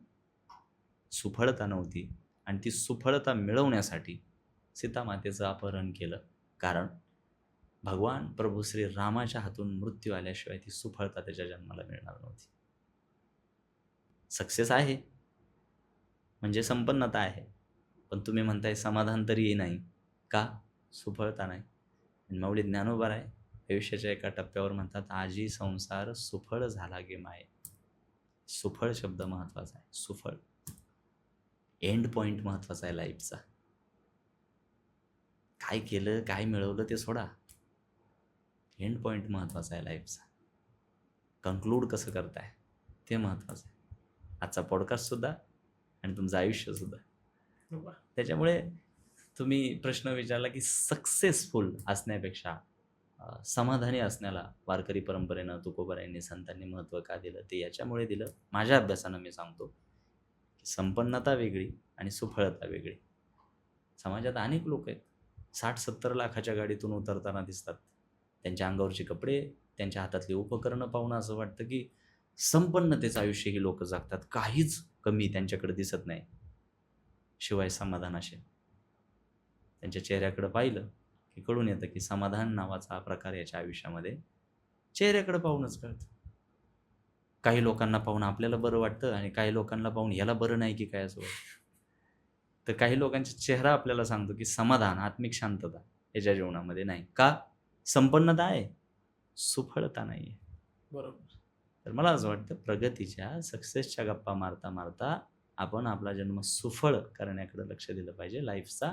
Speaker 2: सुफळता नव्हती. आणि ती सुफळता मिळवण्यासाठी सीतामातेचं अपहरण केलं. कारण भगवान प्रभू श्री रामाच्या हातून मृत्यू आल्याशिवाय ती सुफळता त्याच्या जन्माला मिळणार नव्हती. सक्सेस आहे म्हणजे संपन्नता आहे, पण तुम्ही म्हणताय समाधान तरीही नाही. का? सुफळता नाही. आणि माऊली ज्ञानोबा आहे आयुष्याच्या एका टप्प्यावर म्हणतात, आजी संसार सुफळ झाला गे माये. सुफळ शब्द महत्वाचा आहे. सुफळ एंड पॉइंट महत्वाचा आहे लाईफचा. काय केलं, काय मिळवलं ते सोडा, एंड पॉइंट महत्वाचा आहे लाईफचा. कन्क्लूड कसं करताय ते महत्वाचं आहे. आजचा पॉडकास्ट सुद्धा आणि तुमचं आयुष्य सुद्धा. त्याच्यामुळे तुम्ही प्रश्न विचारला की सक्सेसफुल असण्यापेक्षा समाधानी असण्याला वारकरी परंपरेनं, तुकोबारायांनी, संतांनी महत्त्व का दिलं, ते याच्यामुळे दिलं. माझ्या अभ्यासानं मी सांगतो की संपन्नता वेगळी आणि सुफळता वेगळी. समाजात अनेक लोक आहेत 60-70 लाखाच्या गाडीतून उतरताना दिसतात. त्यांच्या अंगावरचे कपडे, त्यांच्या हातातली उपकरणं पाहून असं वाटतं की संपन्नतेचं आयुष्य ही लोक जगतात. काहीच कमी त्यांच्याकडे दिसत नाही. शिवाय समाधान असेल. त्यांच्या चेहऱ्याकडे पाहिलं की कळून येतं की समाधान नावाचा हा प्रकार याच्या आयुष्यामध्ये चेहऱ्याकडे पाहूनच कळतं. काही लोकांना पाहून आपल्याला बरं वाटतं आणि काही लोकांना पाहून याला बरं नाही की काय असं वाटतं. तर काही लोकांचा चेहरा आपल्याला सांगतो की समाधान, आत्मिक शांतता याच्या जीवनामध्ये नाही. का? संपन्नता आहे, सुफळता नाही आहे.
Speaker 1: बरोबर.
Speaker 2: तर मला असं वाटतं प्रगतीच्या, सक्सेसच्या गप्पा मारता मारता आपण आपला जन्म सुफळ करण्याकडे लक्ष दिलं पाहिजे. लाईफचा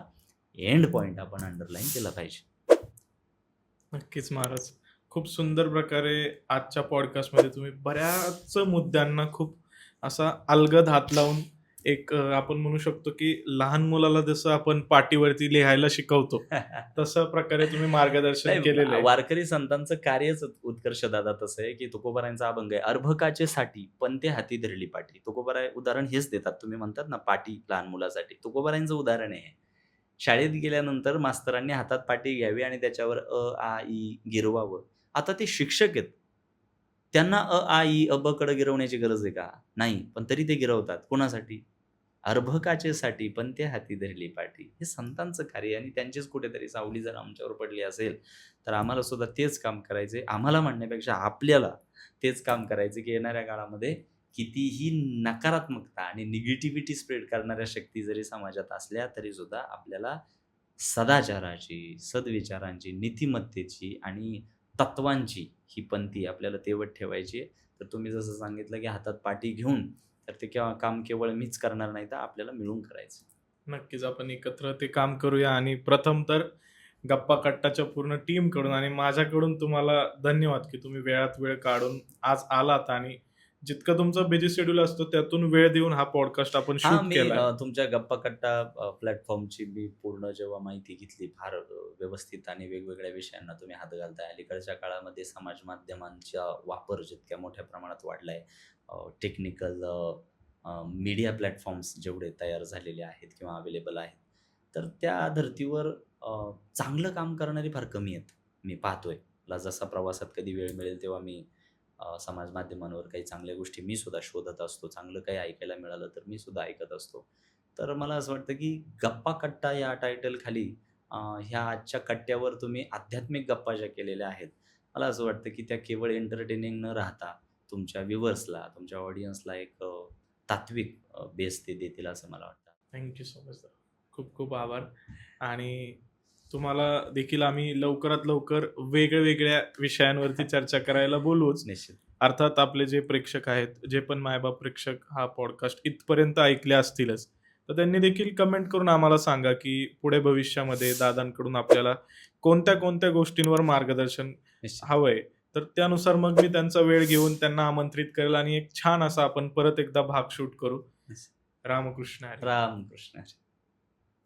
Speaker 2: एंड पॉइंट आपण अंडरलाईन केला पाहिजे.
Speaker 1: नक्कीच महाराज. खूप सुंदर प्रकारे आजच्या पॉडकास्टमध्ये तुम्ही बऱ्याच मुद्द्यांना खूप असा अलगद हात लावून एक आपण म्हणू शकतो की लहान मुलाला जसं आपण पाटीवरती लिहायला शिकवतो तसं प्रकारे तुम्ही मार्गदर्शन
Speaker 2: नाही,
Speaker 1: केलेलं आहे.
Speaker 2: वारकरी संतांचं कार्यच उत्कर्ष दादा तसं आहे की तुकोबारायांचा अभंग आहे, अर्भकाचे साठी पंते हाती धरली पाटी. तुकोबाराय उदाहरण हेच देतात. तुम्ही म्हणतात ना पाटी लहान मुलासाठी, तुकोबारायांचं उदाहरण आहे. शाळेत गेल्यानंतर मास्तरांनी हातात पाटी घ्यावी आणि त्याच्यावर अ आ इ गिरवावं. आता ते शिक्षक आहेत, त्यांना अ आ इ अ ब कडे गिरवण्याची गरज आहे का? नाही, पण तरी ते गिरवतात. कोणासाठी? अर्भकाचे साठी पंते हाती धरली पाटी. हे संतांचं कार्य आणि त्यांचीच कुठेतरी सावली जर आमच्यावर पडली असेल, तर आम्हाला सुद्धा तेच काम करायचंय. आम्हाला म्हणण्यापेक्षा आपल्याला तेच काम करायचं की येणाऱ्या काळामध्ये कितीही नकारात्मकता आणि निगेटिव्हिटी स्प्रेड करणाऱ्या शक्ती जरी समाजात असल्या, तरी सुद्धा आपल्याला सदाचाराची, सद्विचारांची, नीतिमत्तेची आणि तत्वांची ही पंथी आपल्याला तेवत ठेवायची आहे. तर तुम्ही जसं सांगितलं की हातात पाटी घेऊन तर ते काम केवळ मीच करणार नाही, तर आपल्याला मिळून करायचं.
Speaker 1: नक्कीच आपण एकत्र ते काम करूया आणि प्रथम तर गप्पा कट्टाच्या पूर्ण टीमकडून आणि माझ्याकडून तुम्हाला धन्यवाद की तुम्ही वेळात वेळ काढून आज आलात आणि जितकं तुमचं बिझी शेड्यूल असतो त्यातून वेळ देऊन हा पॉडकास्ट आपण
Speaker 2: हां,
Speaker 1: शूट
Speaker 2: मी
Speaker 1: केलाय.
Speaker 2: तुमच्या गप्पा कट्टा प्लॅटफॉर्मची मी पूर्ण जेव्हा माहिती घेतली, फार व्यवस्थित आणि वेगवेगळ्या विषयांना तुम्ही हात घालताय. अलीकडच्या काळामध्ये समाज माध्यमांचा वापर जितक्या मोठ्या प्रमाणात वाढला आहे, टेक्निकल मीडिया प्लॅटफॉर्म्स जेवढे तयार झालेले आहेत किंवा अवेलेबल आहेत, तर त्या धर्तीवर चांगलं काम करणारी फार कमी आहेत. मी पाहतोय. मला जसा प्रवासात कधी वेळ मिळेल तेव्हा मी समाज माध्यमांवर काही चांगल्या गोष्टी मी सुद्धा शोधत असतो. चांगलं काही ऐकायला मिळालं तर मी सुद्धा ऐकत असतो. तर मला असं वाटतं की गप्पा कट्टा या टायटलखाली ह्या आजच्या कट्ट्यावर तुम्ही आध्यात्मिक गप्पा ज्या केलेल्या आहेत, मला असं वाटतं की त्या केवळ एंटरटेनिंग न राहता तुमच्या व्ह्यूअर्सला, तुमच्या ऑडियन्सला एक तात्विक बेस ते देतील असं मला वाटतं.
Speaker 1: Thank you so much sir. खूप खूप आभार आणि तुम्हाला देखील आम्ही लवकरात लवकर वेगळ्या विषयांवरती चर्चा करायला बोलूच.
Speaker 2: निश्चित.
Speaker 1: अर्थात आपले जे प्रेक्षक आहेत, जे पण मायबाप प्रेक्षक हा पॉडकास्ट इथपर्यंत ऐकले असतीलच, तर त्यांनी देखील कमेंट करून आम्हाला सांगा की पुढे भविष्यामध्ये दादांकडून आपल्याला कोणत्या गोष्टींवर मार्गदर्शन
Speaker 2: निश्चित.
Speaker 1: हवंय. तर त्यानुसार मग मी त्यांचा वेळ घेऊन त्यांना आमंत्रित करेल आणि एक छान असा आपण परत एकदा भाग शूट करू.
Speaker 2: निश्चित.
Speaker 1: रामकृष्ण हरी.
Speaker 2: रामकृष्ण हरी.